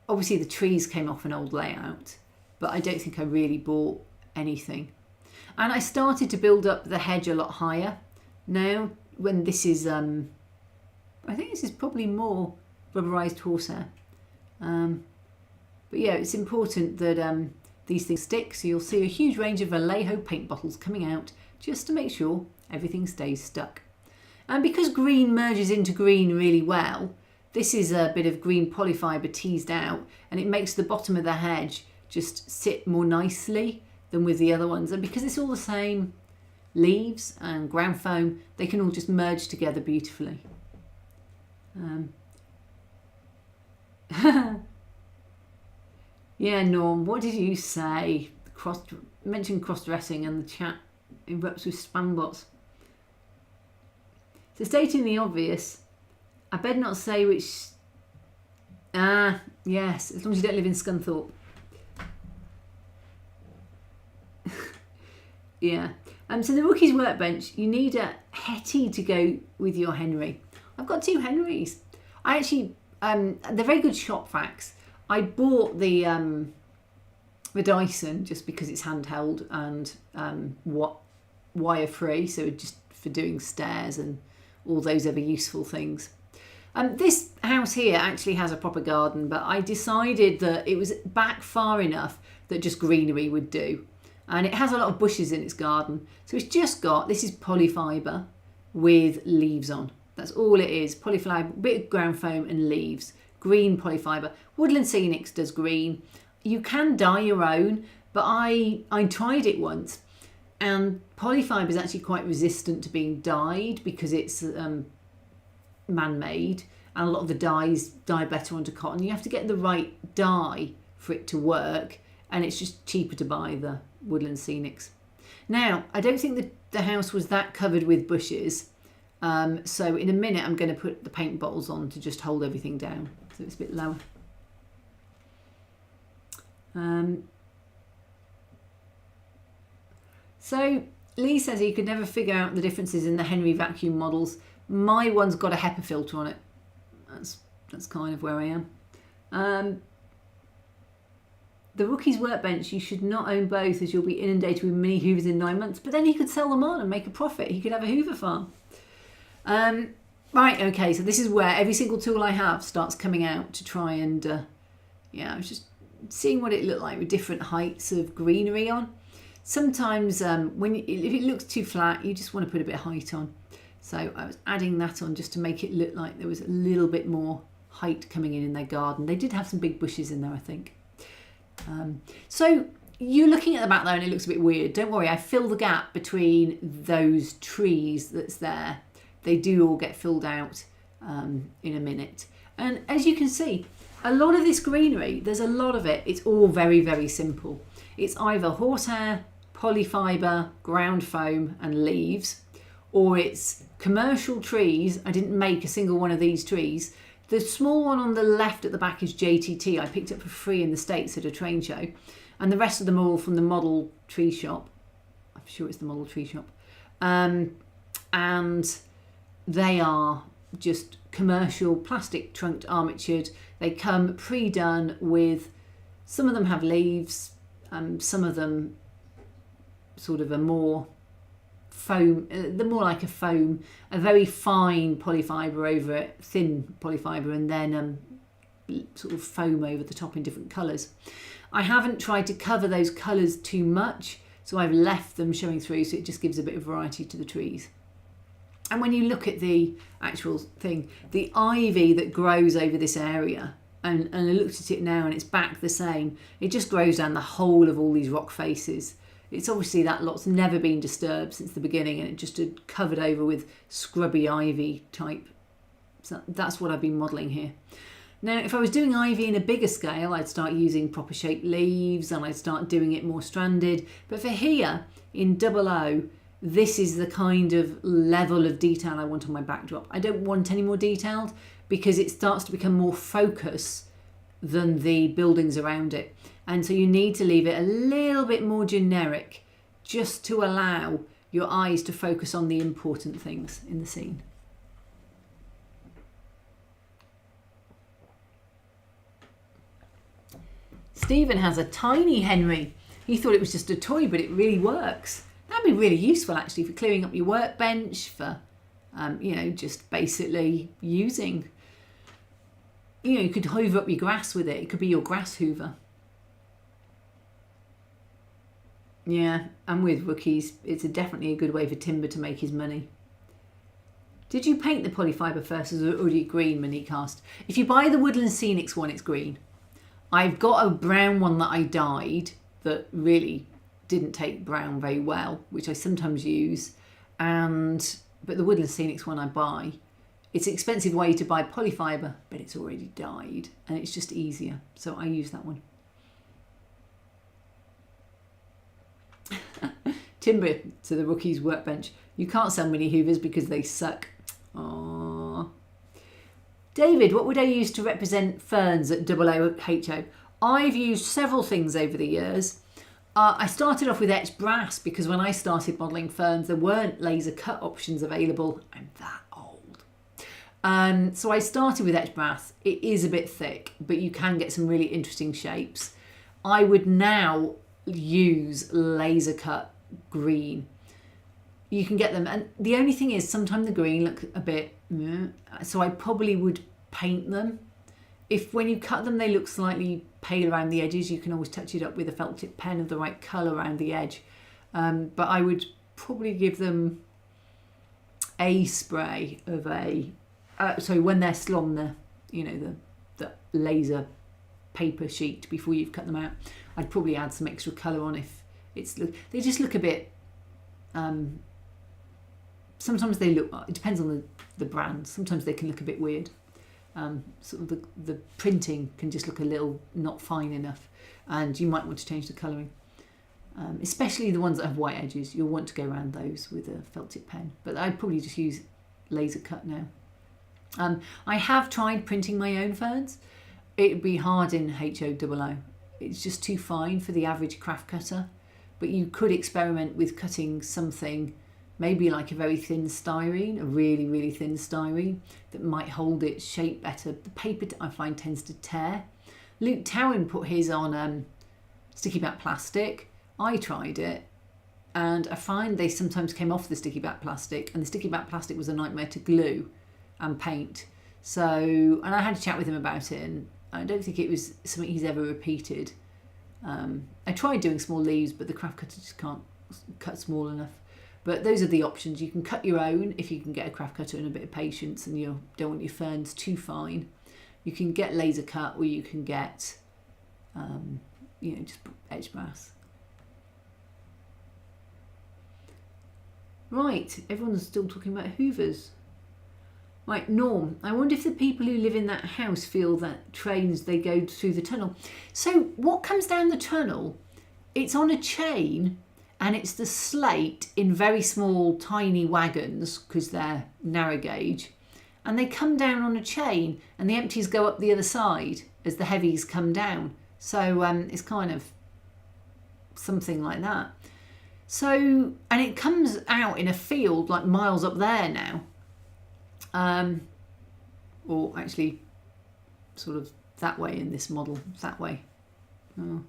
S1: Obviously the trees came off an old layout, but I don't think I really bought anything. And I started to build up the hedge a lot higher. Now, when this is, I think this is probably more rubberized horsehair. But yeah, it's important that these things stick. So you'll see a huge range of Vallejo paint bottles coming out just to make sure everything stays stuck. And because green merges into green really well, this is a bit of green polyfibre teased out, and it makes the bottom of the hedge just sit more nicely than with the other ones. And because it's all the same leaves and ground foam, they can all just merge together beautifully. Yeah, Norm, what did you say? Mention cross-dressing and the chat erupts with spam bots. So stating the obvious, I better not say which... yes, as long as you don't live in Scunthorpe. Yeah. So the Rookie's workbench, you need a Hetty to go with your Henry. I've got 2 Henrys. I actually, they're very good shop facts. I bought the Dyson just because it's handheld and wire free, so just for doing stairs and all those other useful things. This house here actually has a proper garden, but I decided that it was back far enough that just greenery would do. And it has a lot of bushes in its garden. So it's just got, this is polyfibre with leaves on. That's all it is. Polyfibre, bit of ground foam and leaves. Green polyfibre. Woodland Scenics does green. You can dye your own, but I tried it once. And polyfibre is actually quite resistant to being dyed because it's man-made. And a lot of the dyes dye better onto cotton. You have to get the right dye for it to work. And it's just cheaper to buy the Woodland Scenics. Now, I don't think the house was that covered with bushes. So in a minute, I'm going to put the paint bottles on to just hold everything down. So it's a bit lower. So Lee says he could never figure out the differences in the Henry vacuum models. My one's got a HEPA filter on it. That's kind of where I am. The rookie's workbench, you should not own both as you'll be inundated with mini hoovers in 9 months. But then he could sell them on and make a profit. He could have a hoover farm. Right, okay, so this is where every single tool I have starts coming out to try and, I was just seeing what it looked like with different heights of greenery on. Sometimes if it looks too flat, you just want to put a bit of height on. So I was adding that on just to make it look like there was a little bit more height coming in their garden. They did have some big bushes in there, I think. So you're looking at the back there and it looks a bit weird. Don't worry, I fill the gap between those trees that's there. They do all get filled out in a minute. And as you can see, a lot of this greenery, there's a lot of it. It's all very, very simple. It's either horsehair, polyfiber, ground foam and leaves, or it's commercial trees. I didn't make a single one of these trees. The small one on the left at the back is JTT. I picked up for free in the States at a train show. And the rest of them are all from the Model Tree Shop. I'm sure it's the Model Tree Shop. And they are just commercial plastic trunked armatured. They come pre-done with, some of them have leaves, some of them sort of a more foam, they're more like a foam, a very fine polyfiber over it, thin polyfiber, and then sort of foam over the top in different colours. I haven't tried to cover those colours too much, so I've left them showing through, so it just gives a bit of variety to the trees. And when you look at the actual thing, the ivy that grows over this area, and I looked at it now and it's back the same, it just grows down the whole of all these rock faces. It's obviously that lot's never been disturbed since the beginning, and it just had covered over with scrubby ivy type. So that's what I've been modelling here. Now, if I was doing ivy in a bigger scale, I'd start using proper shaped leaves and I'd start doing it more stranded. But for here, in 00, this is the kind of level of detail I want on my backdrop. I don't want any more detailed because it starts to become more focus than the buildings around it. And so you need to leave it a little bit more generic just to allow your eyes to focus on the important things in the scene. Stephen has a tiny Henry. He thought it was just a toy, but it really works. That'd be really useful actually for clearing up your workbench, for just basically using, you could hoover up your grass with it. It could be your grass hoover. Yeah, and with rookies, it's definitely a good way for Timber to make his money. Did you paint the polyfiber first, or is it already green, Monique asked? If you buy the Woodland Scenics one, it's green. I've got a brown one that I dyed that really didn't take brown very well, which I sometimes use. But the Woodland Scenics one I buy, it's an expensive way to buy polyfiber, but it's already dyed and it's just easier. So I use that one. Timber to the rookie's workbench. You can't sell mini hoovers because they suck. Aww. David, what would I use to represent ferns at OOHO? I've used several things over the years. I started off with etched brass because when I started modelling ferns, there weren't laser cut options available. I'm that old. So I started with etched brass. It is a bit thick, but you can get some really interesting shapes. I would now use laser cut green. You can get them, and the only thing is sometimes the green look a bit so I probably would paint them. If when you cut them they look slightly pale around the edges, you can always touch it up with a felt tip pen of the right colour around the edge, but I would probably give them a spray of when they're still on the laser paper sheet before you've cut them out. I'd probably add some extra colour on if they just look a bit, sometimes they look, it depends on the brand, sometimes they can look a bit weird. Sort of the printing can just look a little not fine enough, and you might want to change the colouring, especially the ones that have white edges. You'll want to go around those with a felt tip pen, but I'd probably just use laser cut now. I have tried printing my own ferns. It'd be hard in HO00. It's just too fine for the average craft cutter, but you could experiment with cutting something maybe like a very thin styrene, a really, really thin styrene that might hold its shape better. The paper I find tends to tear. Luke Towan put his on sticky back plastic. I tried it, and I find they sometimes came off the sticky back plastic, and the sticky back plastic was a nightmare to glue and paint. So, and I had a chat with him about it, and I don't think it was something he's ever repeated. I tried doing small leaves, but the craft cutter just can't cut small enough. But those are the options. You can cut your own if you can get a craft cutter and a bit of patience and you don't want your ferns too fine. You can get laser cut, or you can get, just edge brass. Right, everyone's still talking about hoovers. Right, Norm, I wonder if the people who live in that house feel that trains, they go through the tunnel. So what comes down the tunnel, it's on a chain, and it's the slate in very small, tiny wagons, because they're narrow gauge, and they come down on a chain, and the empties go up the other side as the heavies come down. So it's kind of something like that. So, and it comes out in a field like miles up there now. Or actually sort of that way in this model, that way. Oh,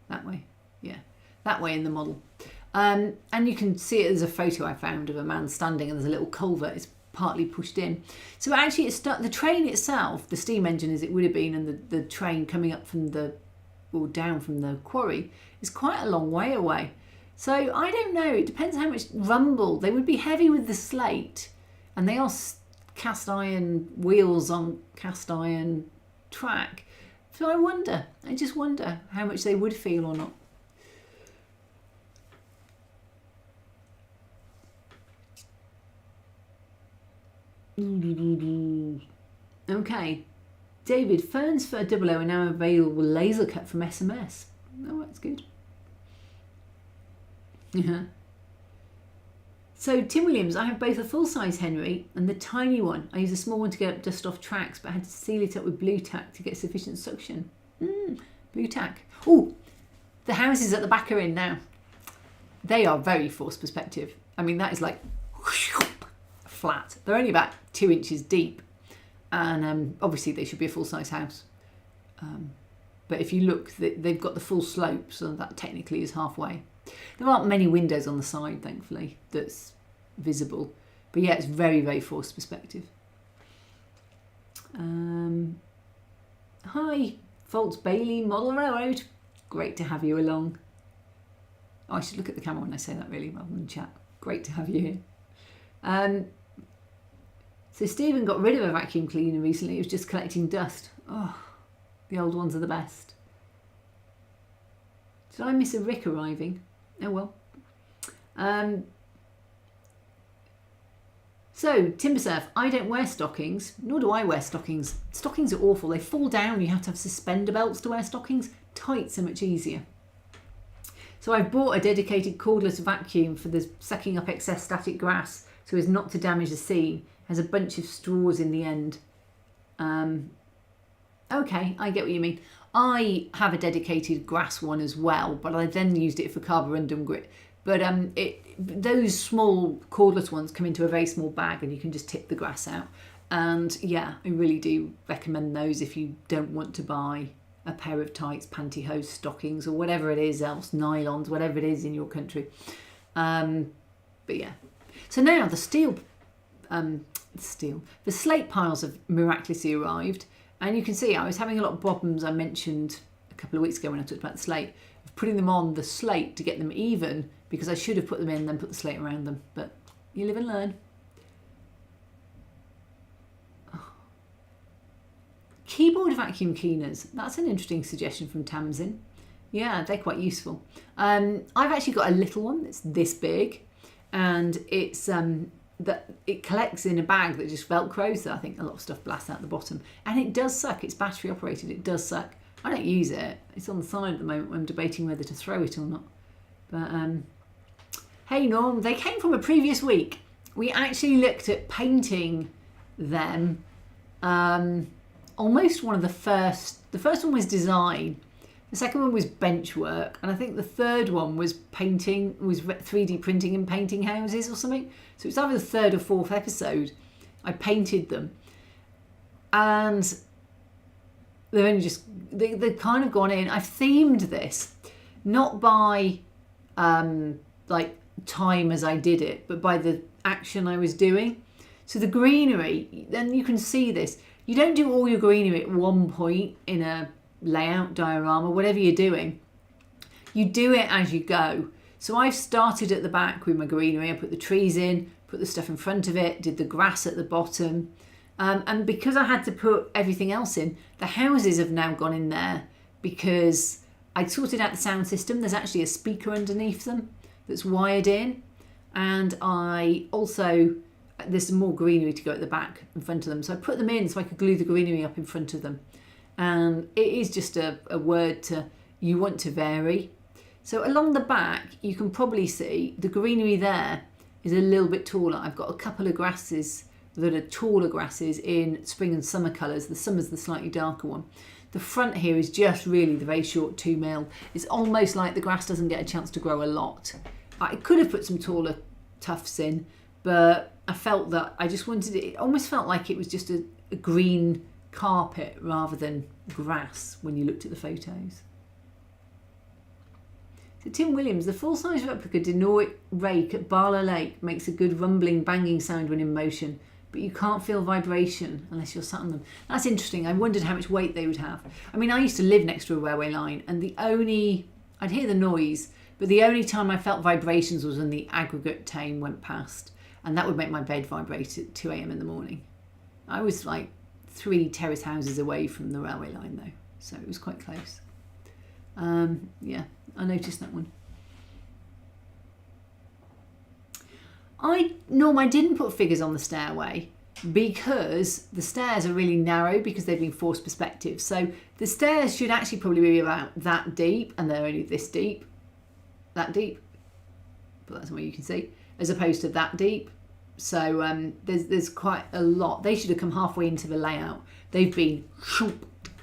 S1: that way, yeah, that way in the model. And you can see it, there's a photo I found of a man standing and there's a little culvert, it's partly pushed in. So actually it's the train itself, the steam engine as it would have been, and the train coming up from or down from the quarry is quite a long way away. So I don't know, it depends how much rumble. They would be heavy with the slate, and they are cast iron wheels on cast iron track. So I just wonder how much they would feel or not. Okay, David, ferns for a 00 are now available laser cut from SMS. Oh, that's good. Yeah. So Tim Williams, I have both a full-size Henry and the tiny one. I use a small one to get dust off tracks, but I had to seal it up with blue tack to get sufficient suction. Blue tack. Oh, the houses at the back are in now. They are very forced perspective. I mean, that is like flat. They're only about 2 inches deep, and obviously they should be a full-size house. But if you look, they've got the full slope, so that technically is halfway. There aren't many windows on the side, thankfully, that's visible. But yeah, it's very, very forced perspective. Hi, Foltz Bailey Model Railroad. Great to have you along. Oh, I should look at the camera when I say that, really, rather than chat. Great to have you here. So Stephen got rid of a vacuum cleaner recently. It was just collecting dust. Oh, the old ones are the best. Did I miss a Rick arriving? Oh well. So, Timbersurf, I don't wear stockings, nor do I wear stockings. Stockings are awful. They fall down. You have to have suspender belts to wear stockings. Tights are much easier. So I've bought a dedicated cordless vacuum for the sucking up excess static grass so as not to damage the scene. It has a bunch of straws in the end. Okay, I get what you mean. I have a dedicated grass one as well, but I then used it for carborundum grit. But those small cordless ones come into a very small bag and you can just tip the grass out. And yeah, I really do recommend those if you don't want to buy a pair of tights, pantyhose, stockings, or whatever it is else, nylons, whatever it is in your country. But yeah. So now the slate piles have miraculously arrived. And you can see I was having a lot of problems, I mentioned a couple of weeks ago when I talked about the slate, of putting them on the slate to get them even, because I should have put them in and then put the slate around them. But you live and learn. Oh. Keyboard vacuum cleaners. That's an interesting suggestion from Tamsin. Yeah, they're quite useful. I've actually got a little one that's this big, and it's that it collects in a bag that just velcros, so I think a lot of stuff blasts out the bottom, and it does suck. It's battery operated. It does suck. I don't use it. It's on the side at the moment. I'm debating whether to throw it or not. But hey Norm, they came from a previous week. We actually looked at painting them. Almost one of the first one was design, the second one was bench work, and I think the third one was 3D printing and painting houses or something. So it's either the third or fourth episode. I painted them, and they've kind of gone in. I've themed this. not by like time as I did it, but by the action I was doing. So the greenery, then you can see this. You don't do all your greenery at one point in a layout diorama, whatever you're doing. You do it as you go. So I've started at the back with my greenery. I put the trees in, put the stuff in front of it, did the grass at the bottom. And because I had to put everything else in, the houses have now gone in there because I'd sorted out the sound system. There's actually a speaker underneath them that's wired in. And I also, there's some more greenery to go at the back in front of them. So I put them in so I could glue the greenery up in front of them. And it is just a word to, you want to vary. So along the back, you can probably see the greenery there is a little bit taller. I've got a couple of grasses that are taller grasses in spring and summer colours. The summer's the slightly darker one. The front here is just really the very short 2mm. It's almost like the grass doesn't get a chance to grow a lot. I could have put some taller tufts in, but I felt that I just wanted it almost felt like it was just a green carpet rather than grass when you looked at the photos. So Tim Williams, the full-size replica Dinorwic rake at Barlow Lake makes a good rumbling, banging sound when in motion, but you can't feel vibration unless you're sat on them. That's interesting. I wondered how much weight they would have. I mean, I used to live next to a railway line, and I'd hear the noise, but the only time I felt vibrations was when the aggregate train went past, and that would make my bed vibrate at 2 a.m. in the morning. I was like 3 terrace houses away from the railway line though, so it was quite close. Yeah, I noticed that one. I didn't put figures on the stairway because the stairs are really narrow because they've been forced perspective. So the stairs should actually probably be about that deep, and they're only this deep, that deep, but that's what you can see, as opposed to that deep. So there's quite a lot. They should have come halfway into the layout. They've been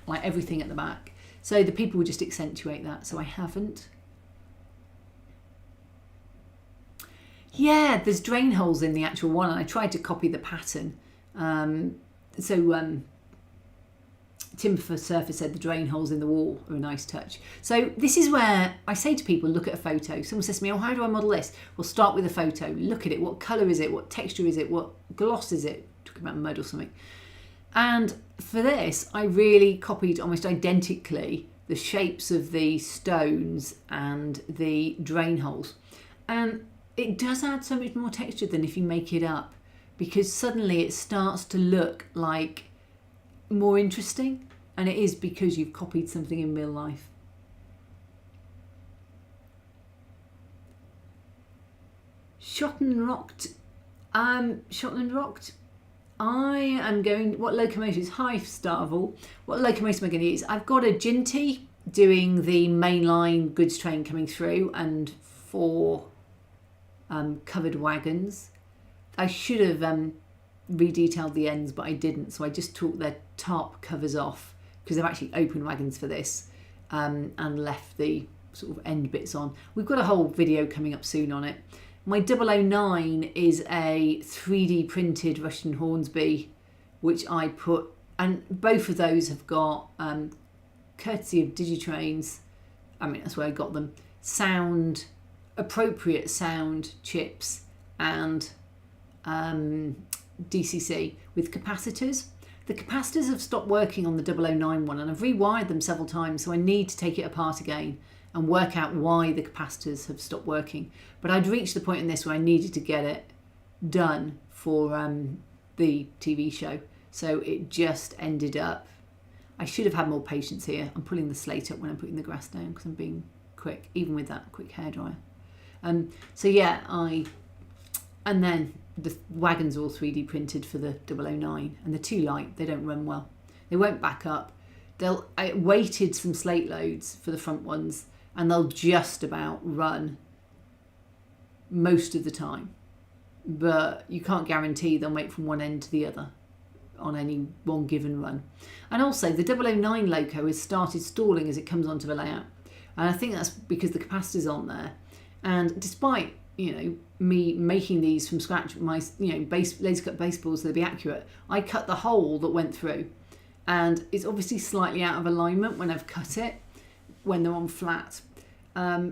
S1: like everything at the back. So the people would just accentuate that. So I haven't. Yeah, there's drain holes in the actual one, and I tried to copy the pattern. Tim for Surface said the drain holes in the wall are a nice touch. So this is where I say to people, look at a photo. Someone says to me, oh, how do I model this? Well, start with a photo. Look at it. What colour is it? What texture is it? What gloss is it? Talking about mud or something. And for this, I really copied almost identically the shapes of the stones and the drain holes. And it does add so much more texture than if you make it up, because suddenly it starts to look like more interesting, and it is because you've copied something in real life. Shotland Rocked. I am going, what locomotives? Hi Starvel. What locomotive am I going to use? I've got a Ginty doing the mainline goods train coming through, and 4 covered wagons. I should have redetailed the ends, but I didn't, so I just took their top covers off because they've actually opened wagons for this, and left the sort of end bits on. We've got a whole video coming up soon on it. My 009 is a 3D printed Russian Hornsby, which I put, and both of those have got, courtesy of Digitrains, I mean that's where I got them, appropriate sound chips and DCC with capacitors. The capacitors have stopped working on the 009 one, and I've rewired them several times, so I need to take it apart again and work out why the capacitors have stopped working. But I'd reached the point in this where I needed to get it done for the TV show, so it just ended up, I should have had more patience here. I'm pulling the slate up when I'm putting the grass down because I'm being quick, even with that quick hairdryer. So yeah, and then the wagons are all 3D printed for the 009, and they're too light, they don't run well. They won't back up. I weighted some slate loads for the front ones, and they'll just about run most of the time. But you can't guarantee they'll make from one end to the other on any one given run. And also the 009 loco has started stalling as it comes onto the layout. And I think that's because the capacitor's on there. And despite, me making these from scratch, my, laser cut baseballs so they'll be accurate, I cut the hole that went through. And it's obviously slightly out of alignment when I've cut it, when they're on flat.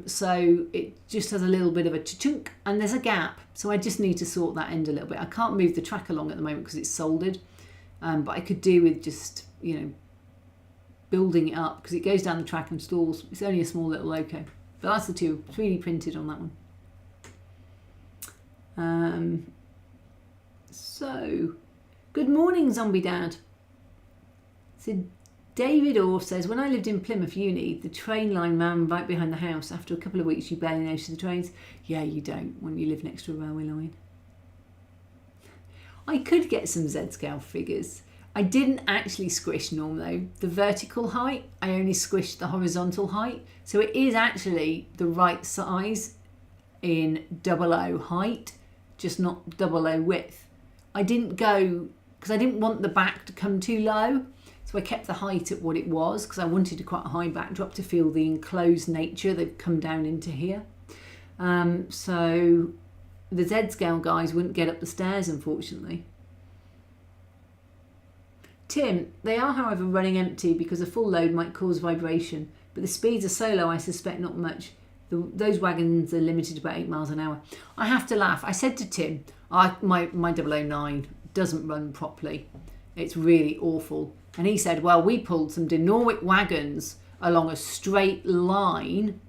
S1: So it just has a little bit of a chunk, and there's a gap. So I just need to sort that end a little bit. I can't move the track along at the moment because it's soldered, but I could do with just, building it up because it goes down the track and stalls. It's only a small little loco. But that's the two, 3D printed on that one. So, good morning, Zombie Dad. So David Orr says, when I lived in Plymouth Uni, the train line ran right behind the house. After a couple of weeks, you barely notice the trains. Yeah, you don't when you live next to a railway line. I could get some Z-scale figures. I didn't actually squish norm though. The vertical height, I only squished the horizontal height. So it is actually the right size in 00 height, just not 00 width. I didn't go, because I didn't want the back to come too low. So I kept the height at what it was because I wanted quite a high backdrop to feel the enclosed nature. They've come down into here. So the Z-scale guys wouldn't get up the stairs, unfortunately. Tim, they are, however, running empty because a full load might cause vibration, but the speeds are so low, I suspect not much. Those wagons are limited to about 8 miles an hour. I have to laugh. I said to Tim, my 009 doesn't run properly. It's really awful. And he said, well, we pulled some Dinorwic wagons along a straight line,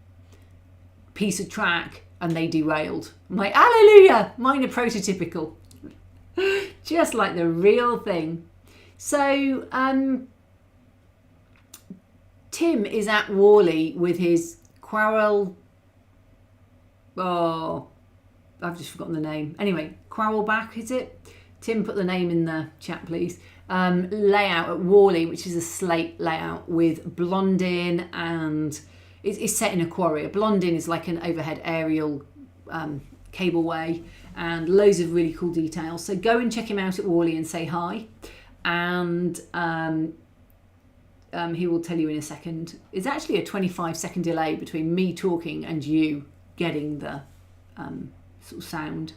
S1: piece of track, and they derailed. I'm like, hallelujah, mine are prototypical. Just like the real thing. So Tim is at Worley with his Quarry. Oh, I've just forgotten the name. Anyway, Quarrelback, is it? Tim, put the name in the chat, please. Layout at Worley, which is a slate layout with blonding, and it's set in a quarry. A blonding is like an overhead aerial cableway, and loads of really cool details. So go and check him out at Worley and say hi. And he will tell you in a second. It's actually a 25-second delay between me talking and you getting the sort of sound.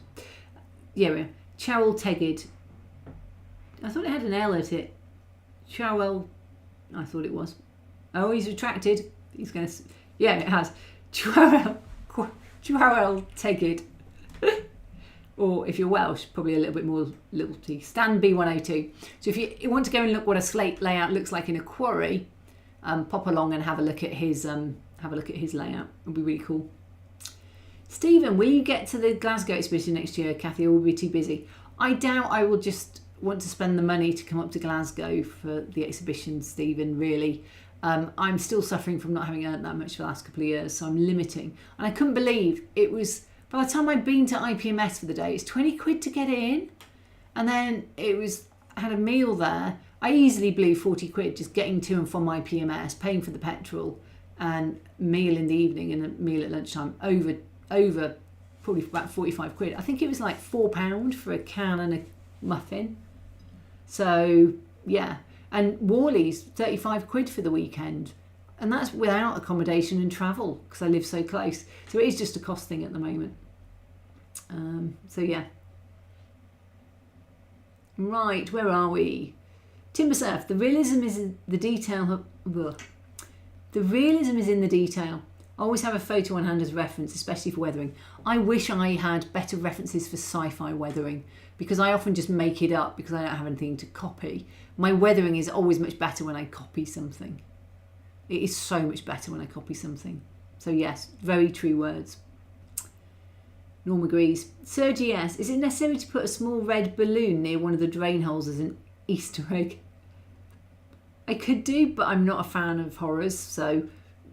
S1: Yeah, Chowell Tegged. I thought it had an L at it. Chowell. I thought it was. Oh, he's retracted. He's going to... Yeah, it has. Chowell Tegged. Or if you're Welsh, probably a little bit more little t. Stan B102. So if you want to go and look what a slate layout looks like in a quarry, pop along and have a look at his layout. It'll be really cool. Stephen, will you get to the Glasgow exhibition next year, Kathy, or will we be too busy? I doubt I will just want to spend the money to come up to Glasgow for the exhibition, Stephen, really. I'm still suffering from not having earned that much for the last couple of years, so I'm limiting. And I couldn't believe it was... By the time I'd been to IPMS for the day, it's 20 quid to get in. And then I had a meal there. I easily blew 40 quid just getting to and from IPMS, paying for the petrol, and meal in the evening and a meal at lunchtime, over probably about 45 quid. I think it was like £4 for a can and a muffin. So, yeah. And Worley's 35 quid for the weekend. And that's without accommodation and travel because I live so close. So it is just a cost thing at the moment. So yeah. Right, where are we? Timber Surf. The realism is in the detail. The realism is in the detail. I always have a photo on hand as reference, especially for weathering. I wish I had better references for sci-fi weathering because I often just make it up because I don't have anything to copy. My weathering is always much better when I copy something. It is so much better when I copy something. So yes, very true words. Norm agrees. Sergi S. Is it necessary to put a small red balloon near one of the drain holes as an Easter egg? I could do, but I'm not a fan of horrors, so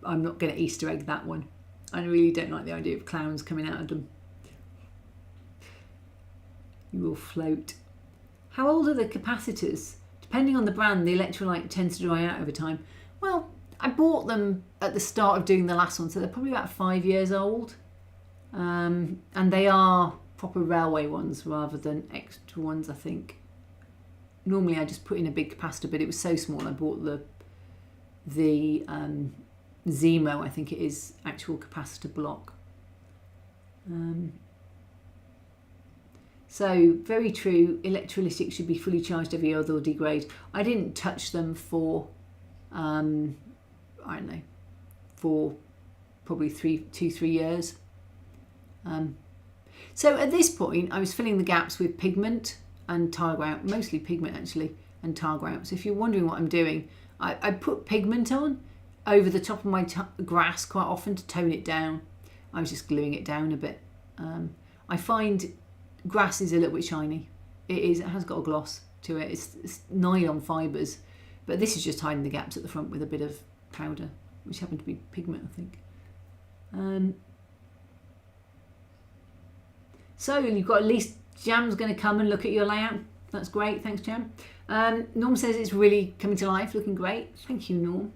S1: I'm not going to Easter egg that one. I really don't like the idea of clowns coming out of them. You will float. How old are the capacitors? Depending on the brand, the electrolyte tends to dry out over time. Well, I bought them at the start of doing the last one, so they're probably about 5 years old. And they are proper railway ones rather than extra ones, I think. Normally I just put in a big capacitor, but it was so small I bought the Zemo, I think it is, actual capacitor block. So, very true, electrolytics should be fully charged every year or they'll degrade. I didn't touch them for... I don't know, for probably 2-3 years. So at this point, I was filling the gaps with pigment and tar grout, mostly pigment actually, and tar grout. So if you're wondering what I'm doing, I put pigment on over the top of my grass quite often to tone it down. I was just gluing it down a bit. I find grass is a little bit shiny. It has got a gloss to it. It's nylon fibres, but this is just hiding the gaps at the front with a bit of powder, which happened to be pigment, I think. So you've got at least Jam's going to come and look at your layout. That's great. Thanks, Jam. Norm says it's really coming to life, looking great. Thank you, Norm.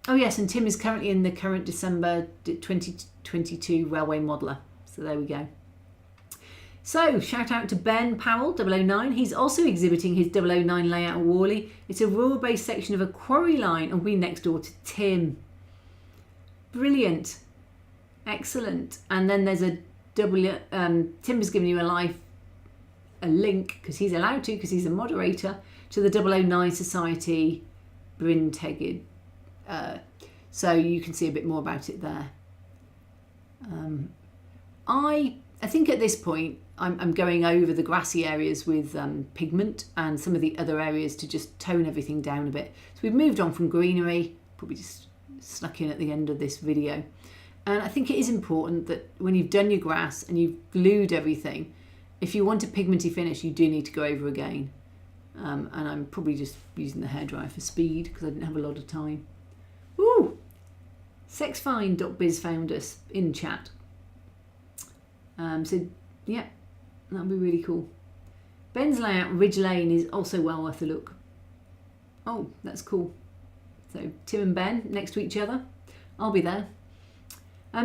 S1: Oh yes, and Tim is currently in the current December 2022 Railway Modeller. So there we go. So shout out to Ben Powell, 009. He's also exhibiting his 009 layout at Worley. It's a rural-based section of a quarry line and we're next door to Tim. Brilliant. Excellent. And then there's a Tim has given you a link, because he's allowed to, because he's a moderator, to the 009 Society Bryn Tegid. So you can see a bit more about it there. I think at this point I'm going over the grassy areas with pigment and some of the other areas to just tone everything down a bit. So we've moved on from greenery, probably just snuck in at the end of this video. And I think it is important that when you've done your grass and you've glued everything, if you want a pigmenty finish, you do need to go over again. And I'm probably just using the hairdryer for speed because I didn't have a lot of time. Ooh! Sexfine.biz found us in chat. So, yeah, that'll be really cool. Ben's layout, Ridge Lane, is also well worth a look. Oh, that's cool. So Tim and Ben next to each other. I'll be there.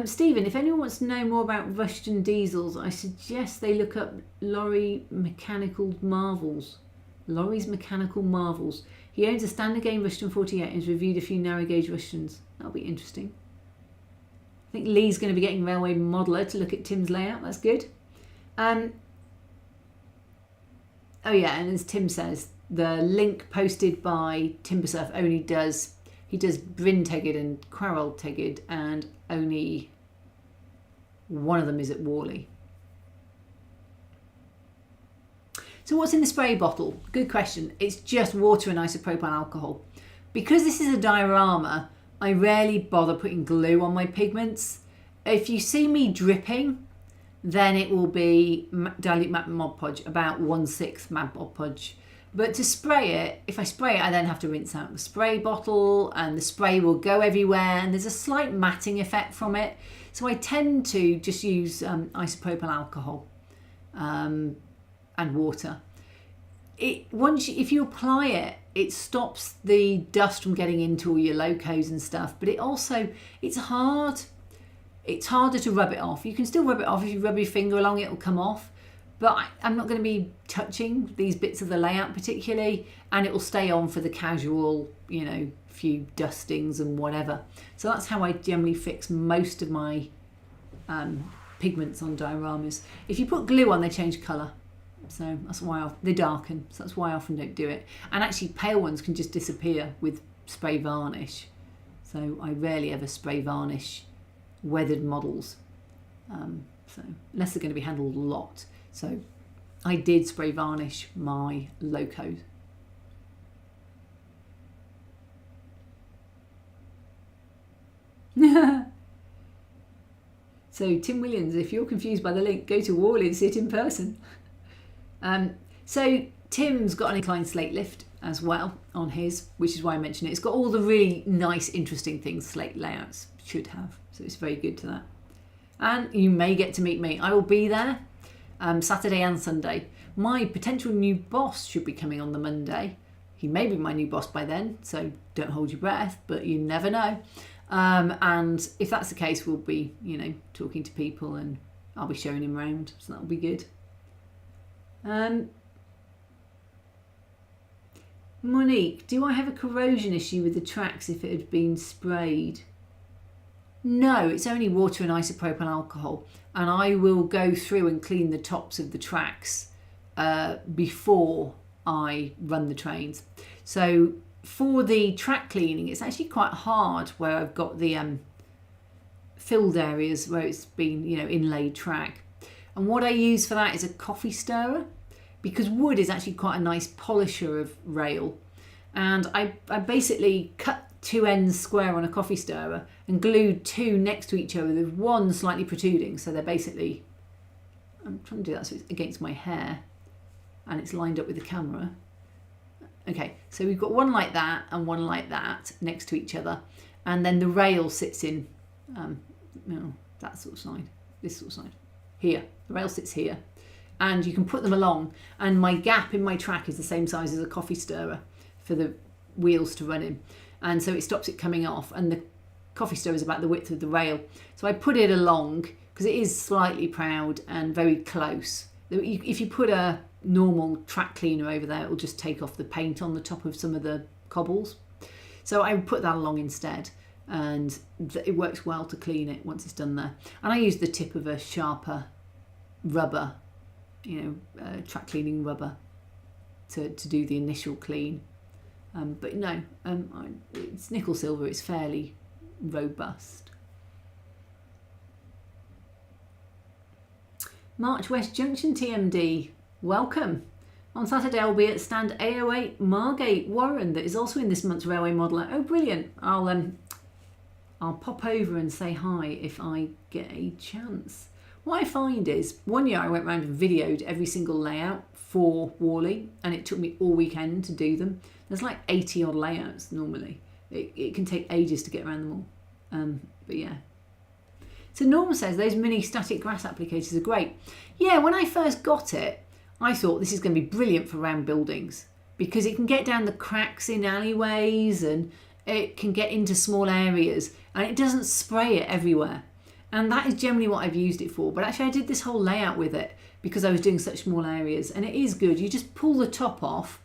S1: Stephen, if anyone wants to know more about Rushton diesels, I suggest they look up Laurie's Mechanical Marvels. He owns a standard gauge Rushton 48 and has reviewed a few narrow gauge Rushtons. That'll be interesting. I think Lee's going to be getting Railway Modeller to look at Tim's layout. That's good. Oh yeah, and as Tim says, the link posted by Timbersurf only does... He does Bryn Tegid and Quarry Tegid, and only one of them is at Worley. So what's in the spray bottle? Good question. It's just water and isopropyl alcohol. Because this is a diorama, I rarely bother putting glue on my pigments. If you see me dripping, then it will be dilute matte Mod Podge, about 1/6 matte Mod Podge. But to spray it, if I spray it, I then have to rinse out the spray bottle and the spray will go everywhere and there's a slight matting effect from it. So I tend to just use isopropyl alcohol and water. If you apply it, it stops the dust from getting into all your locos and stuff, but it's harder to rub it off. You can still rub it off. If you rub your finger along, it will come off. But I'm not going to be touching these bits of the layout particularly, and it will stay on for the casual, few dustings and whatever. So that's how I generally fix most of my pigments on dioramas. If you put glue on, they change colour. So that's why they darken. So that's why I often don't do it. And actually pale ones can just disappear with spray varnish. So I rarely ever spray varnish weathered models. So unless they're going to be handled a lot. So I did spray varnish my locos. So Tim Williams, if you're confused by the link, go to Worley and see it in person. So Tim's got an inclined slate lift as well on his, which is why I mentioned it. It's got all the really nice, interesting things slate layouts should have. So it's very good to that. And you may get to meet me. I will be there Saturday and Sunday. My potential new boss should be coming on the Monday. He may be my new boss by then, so don't hold your breath, but you never know. And if that's the case, we'll be, talking to people and I'll be showing him around, so that'll be good. Monique, do I have a corrosion issue with the tracks if it had been sprayed? No, it's only water and isopropyl alcohol, and I will go through and clean the tops of the tracks before I run the trains. So for the track cleaning, it's actually quite hard where I've got the filled areas where it's been, inlaid track. And what I use for that is a coffee stirrer, because wood is actually quite a nice polisher of rail. And I basically cut 2 ends square on a coffee stirrer and glued 2 next to each other with one slightly protruding. So they're basically, I'm trying to do that so it's against my hair and it's lined up with the camera. Okay, so we've got one like that and one like that next to each other. And then the rail sits in that sort of side, this sort of side. Here, the rail sits here. And you can put them along. And my gap in my track is the same size as a coffee stirrer for the wheels to run in. And so it stops it coming off. And the coffee stirrer is about the width of the rail. So I put it along because it is slightly proud and very close. If you put a normal track cleaner over there, it will just take off the paint on the top of some of the cobbles. So I put that along instead. And it works well to clean it once it's done there. And I use the tip of a sharper rubber, track cleaning rubber to do the initial clean. But no, it's nickel silver, it's fairly robust. March West Junction TMD, welcome. On Saturday I'll be at stand A08 Margate Warren, that is also in this month's Railway Modeller. Oh brilliant, I'll pop over and say hi if I get a chance. What I find is, one year I went round and videoed every single layout for Worley, and it took me all weekend to do them. There's like 80 odd layouts normally. It can take ages to get around them all. But yeah. So Norm says those mini static grass applicators are great. Yeah, when I first got it, I thought this is going to be brilliant for round buildings because it can get down the cracks in alleyways and it can get into small areas and it doesn't spray it everywhere. And that is generally what I've used it for. But actually I did this whole layout with it because I was doing such small areas, and it is good. You just pull the top off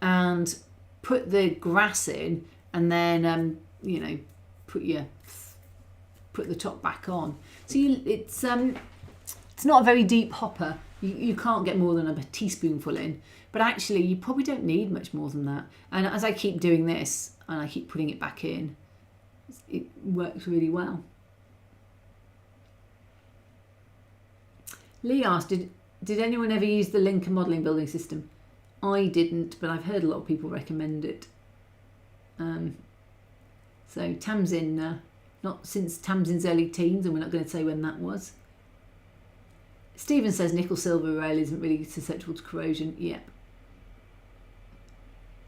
S1: and put the grass in, and then put the top back on. So it's not a very deep hopper. You can't get more than a teaspoonful in, but actually you probably don't need much more than that. And as I keep doing this and I keep putting it back in, it works really well. Lee asked, did anyone ever use the Lincoln modelling building system? I didn't, but I've heard a lot of people recommend it. So Tamsin, not since Tamsin's early teens, and we're not going to say when that was. Stephen says nickel silver rail isn't really susceptible to corrosion. Yep.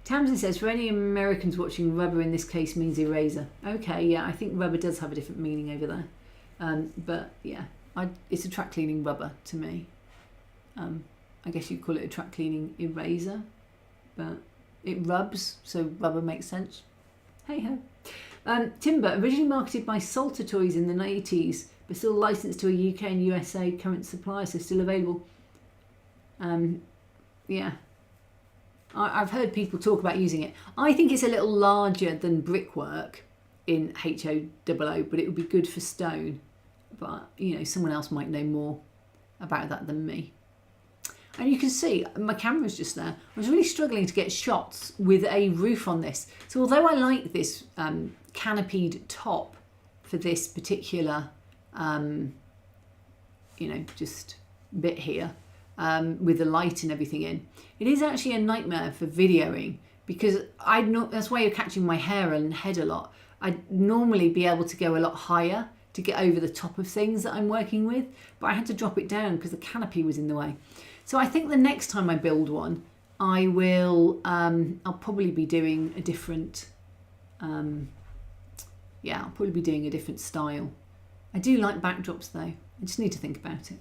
S1: Tamsin says, for any Americans watching, rubber in this case means eraser. Okay, yeah, I think rubber does have a different meaning over there. But yeah, it's a track cleaning rubber to me. I guess you'd call it a track cleaning eraser, but it rubs, so rubber makes sense. Hey ho. Timber, originally marketed by Salter Toys in the 80s, but still licensed to a UK and USA current supplier, so still available. Yeah. I've heard people talk about using it. I think it's a little larger than brickwork in HOOO, but it would be good for stone. But, someone else might know more about that than me. And you can see, my camera's just there. I was really struggling to get shots with a roof on this. So although I like this canopied top for this particular, just bit here, with the light and everything in, it is actually a nightmare for videoing because that's why you're catching my hair and head a lot. I'd normally be able to go a lot higher to get over the top of things that I'm working with, but I had to drop it down because the canopy was in the way. So I think the next time I build one, I will, I'll probably be doing a different, I'll probably be doing a different style. I do like backdrops though. I just need to think about it.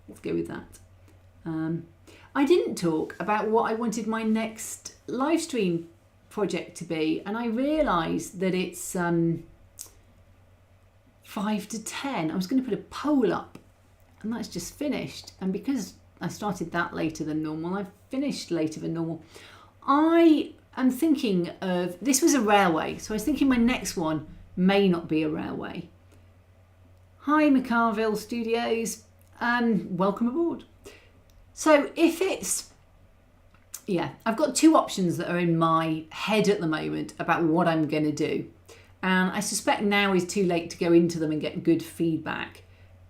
S1: Let's go with that. I didn't talk about what I wanted my next live stream project to be, and I realised that it's 5 to 10. I was going to put a poll up, and that's just finished. And because I started that later than normal, I've finished later than normal. I am thinking of, this was a railway, so I was thinking my next one may not be a railway. Hi McCarville Studios, welcome aboard. So if it's, I've got two options that are in my head at the moment about what I'm going to do. And I suspect now is too late to go into them and get good feedback.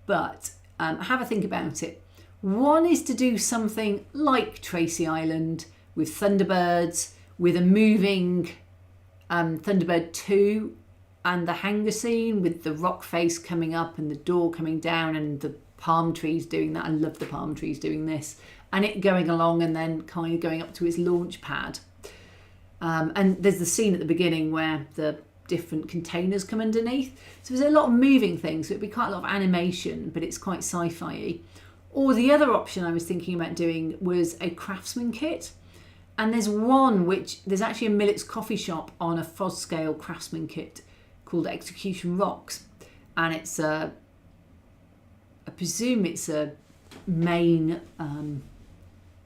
S1: But have a think about it. One is to do something like Tracy Island with Thunderbirds, with a moving Thunderbird 2 and the hanger scene with the rock face coming up and the door coming down and the palm trees doing that. I love the palm trees doing this. And it going along and then kind of going up to its launch pad. And there's the scene at the beginning where the different containers come underneath. So there's a lot of moving things. So it'd be quite a lot of animation, but it's quite sci-fi-y. Or the other option I was thinking about doing was a craftsman kit. And there's one which, there's actually a Millet's coffee shop on a FOS scale craftsman kit called Execution Rocks. And it's I presume it's a main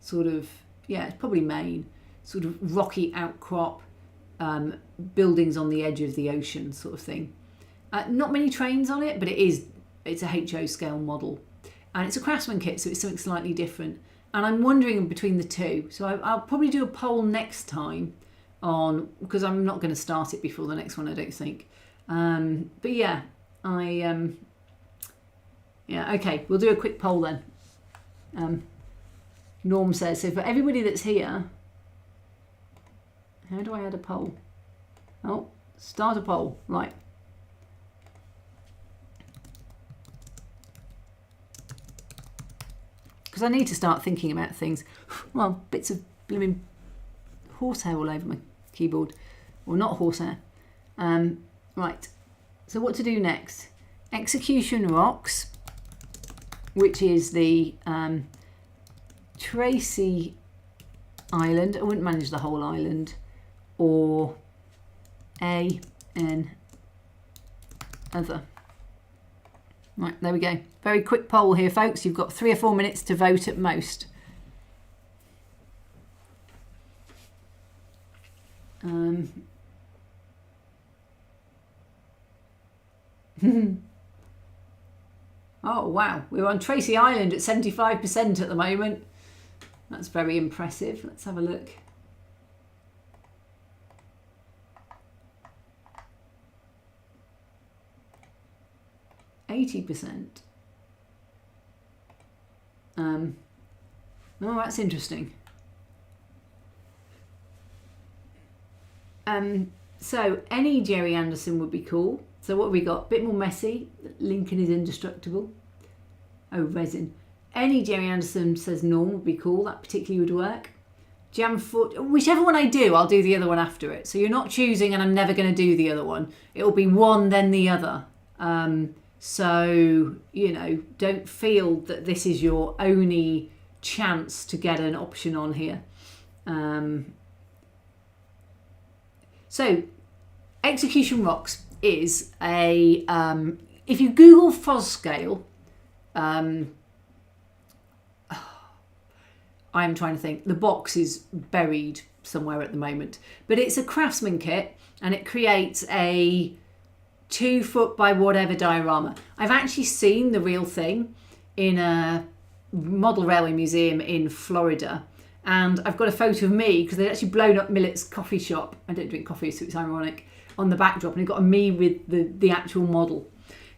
S1: sort of, yeah, it's probably main, sort of rocky outcrop, buildings on the edge of the ocean sort of thing. Not many trains on it, but it's a HO scale model. And it's a craftsman kit, so it's something slightly different. And I'm wondering between the two. So I'll probably do a poll next time on, because I'm not going to start it before the next one, I don't think. But yeah, yeah, okay, we'll do a quick poll then. Norm says, so for everybody that's here, how do I add a poll? Oh, start a poll, right. Because I need to start thinking about things. Well, bits of blooming horsehair all over my keyboard. Or not horsehair. Right, so what to do next? Execution Rocks, which is the Tracy Island. I wouldn't manage the whole island. Or AN other. Right, there we go. Very quick poll here, folks. You've got 3 or 4 minutes to vote at most. Oh, wow. We're on Tracy Island at 75% at the moment. That's very impressive. Let's have a look. %. Oh, that's interesting. So any Jerry Anderson would be cool. So what have we got? Bit more messy. Lincoln is indestructible. Oh, resin. Any Jerry Anderson says Norm would be cool. That particularly would work. Jam foot. Whichever one I do, I'll do the other one after it. So you're not choosing and I'm never going to do the other one. It'll be one, then the other. So, you know, don't feel that this is your only chance to get an option on here. So, Execution Rocks is a, if you Google FOS scale, I'm trying to think, the box is buried somewhere at the moment, but it's a craftsman kit and it creates a 2 foot by whatever diorama. I've actually seen the real thing in a model railway museum in Florida, and I've got a photo of me because they'd actually blown up Millet's coffee shop. I don't drink coffee, so it's ironic, on the backdrop, and it got a me with the actual model.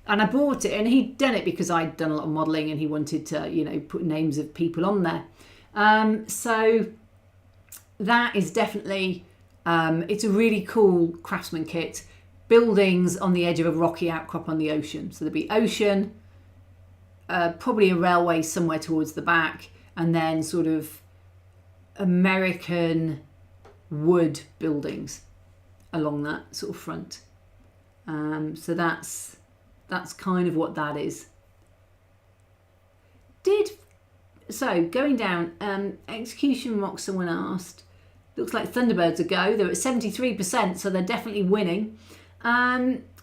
S1: And I bought it, and he'd done it because I'd done a lot of modelling and he wanted to, you know, put names of people on there. So that is definitely, it's a really cool craftsman kit. Buildings on the edge of a rocky outcrop on the ocean. So there'll be ocean, probably a railway somewhere towards the back, and then sort of American wood buildings along that sort of front. So that's kind of what that is. So going down, Execution Rock, someone asked, looks like Thunderbirds a go. They're at 73%, so they're definitely winning.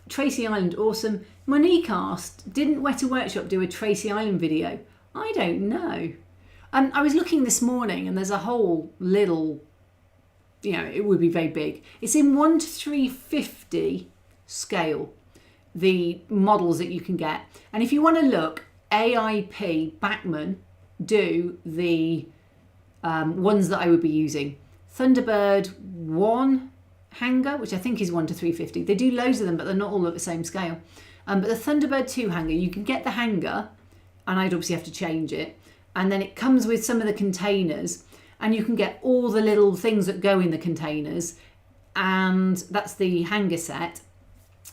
S1: Tracy Island, awesome. Monique asked, didn't Weta Workshop do a Tracy Island video? I don't know. I was looking this morning and there's a whole little, you know, it would be very big. It's in 1:350 scale, the models that you can get. And if you want to look, AIP Bachmann do the ones that I would be using. Thunderbird 1 hanger, which I think is 1 to 350. They do loads of them, but they're not all at the same scale. But the Thunderbird 2 hanger, you can get the hanger, and I'd obviously have to change it. And then it comes with some of the containers, and you can get all the little things that go in the containers, and that's the hanger set.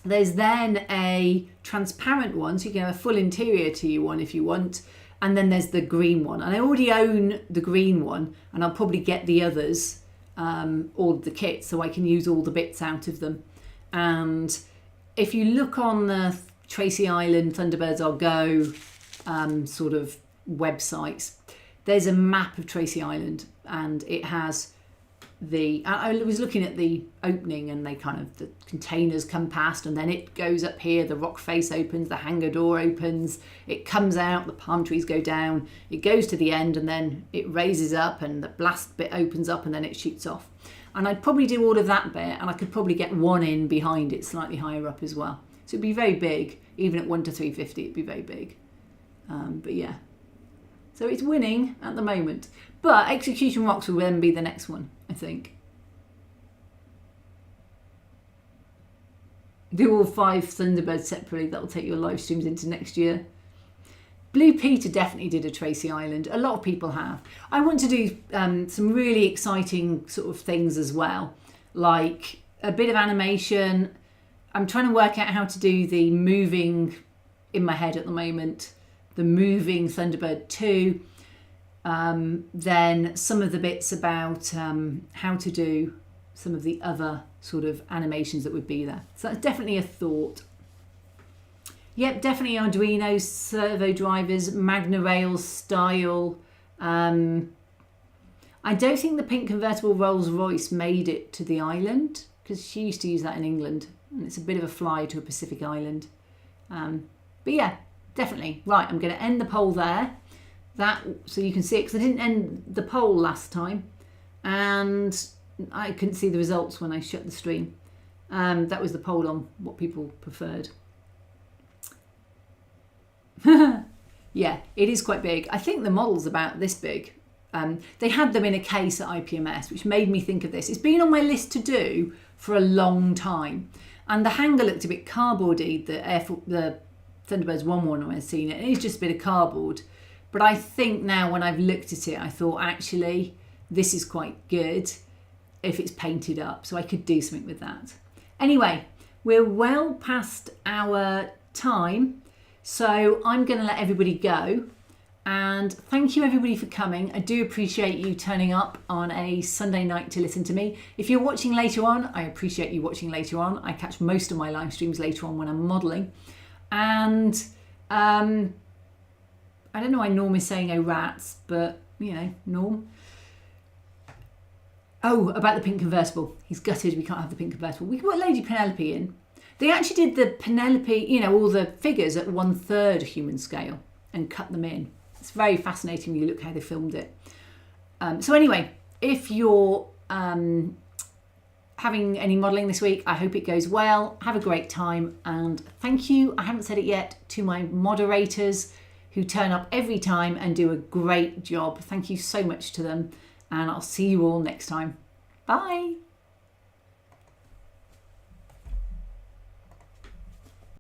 S1: There's then a transparent one, so you can have a full interior to your one if you want. And then there's the green one. And I already own the green one, and I'll probably get the others, all the kits, so I can use all the bits out of them. And if you look on the Tracy Island Thunderbirds I'll Go sort of websites, there's a map of Tracy Island, and it has I was looking at the opening, and the containers come past, and then it goes up here, the rock face opens, the hangar door opens, it comes out, the palm trees go down, it goes to the end, and then it raises up, and the blast bit opens up, and then it shoots off. And I'd probably do all of that bit, and I could probably get one in behind it slightly higher up as well. So it'd be very big, even at 1 to 350, it'd be very big. But yeah. So it's winning at the moment. But Execution Rocks will then be the next one, I think. Do all 5 Thunderbirds separately. That'll take your live streams into next year. Blue Peter definitely did a Tracy Island. A lot of people have. I want to do some really exciting sort of things as well. Like a bit of animation. I'm trying to work out how to do the moving in my head at the moment. The moving Thunderbird 2. Then some of the bits about how to do some of the other sort of animations that would be there. So that's definitely a thought. Yep, definitely Arduino, servo drivers, Magna Rail style. I don't think the pink convertible Rolls Royce made it to the island, because she used to use that in England, and it's a bit of a fly to a Pacific island. But yeah, definitely. Right, I'm going to end the poll there. That so you can see it, because I didn't end the poll last time, and I couldn't see the results when I shut the stream. That was the poll on what people preferred. Yeah, it is quite big. I think the model's about this big. They had them in a case at IPMS, which made me think of this. It's been on my list to do for a long time, and the hanger looked a bit cardboardy. The Thunderbirds 1 one when I've seen it, it is just a bit of cardboard. But I think now when I've looked at it, I thought actually this is quite good if it's painted up, so I could do something with that. Anyway, we're well past our time, so I'm going to let everybody go. And thank you everybody for coming. I do appreciate you turning up on a Sunday night to listen to me. If you're watching later on, I appreciate you watching later on. I catch most of my live streams later on when I'm modelling. And I don't know why Norm is saying oh rats, but you know, Norm. Oh, about the pink convertible. He's gutted we can't have the pink convertible. We can put Lady Penelope in. They actually did the Penelope, you know, all the figures at 1/3 human scale and cut them in. It's very fascinating when you look how they filmed it. So anyway, if you're having any modelling this week, I hope it goes well. Have a great time, and thank you, I haven't said it yet, to my moderators who turn up every time and do a great job. Thank you so much to them, and I'll see you all next time. Bye.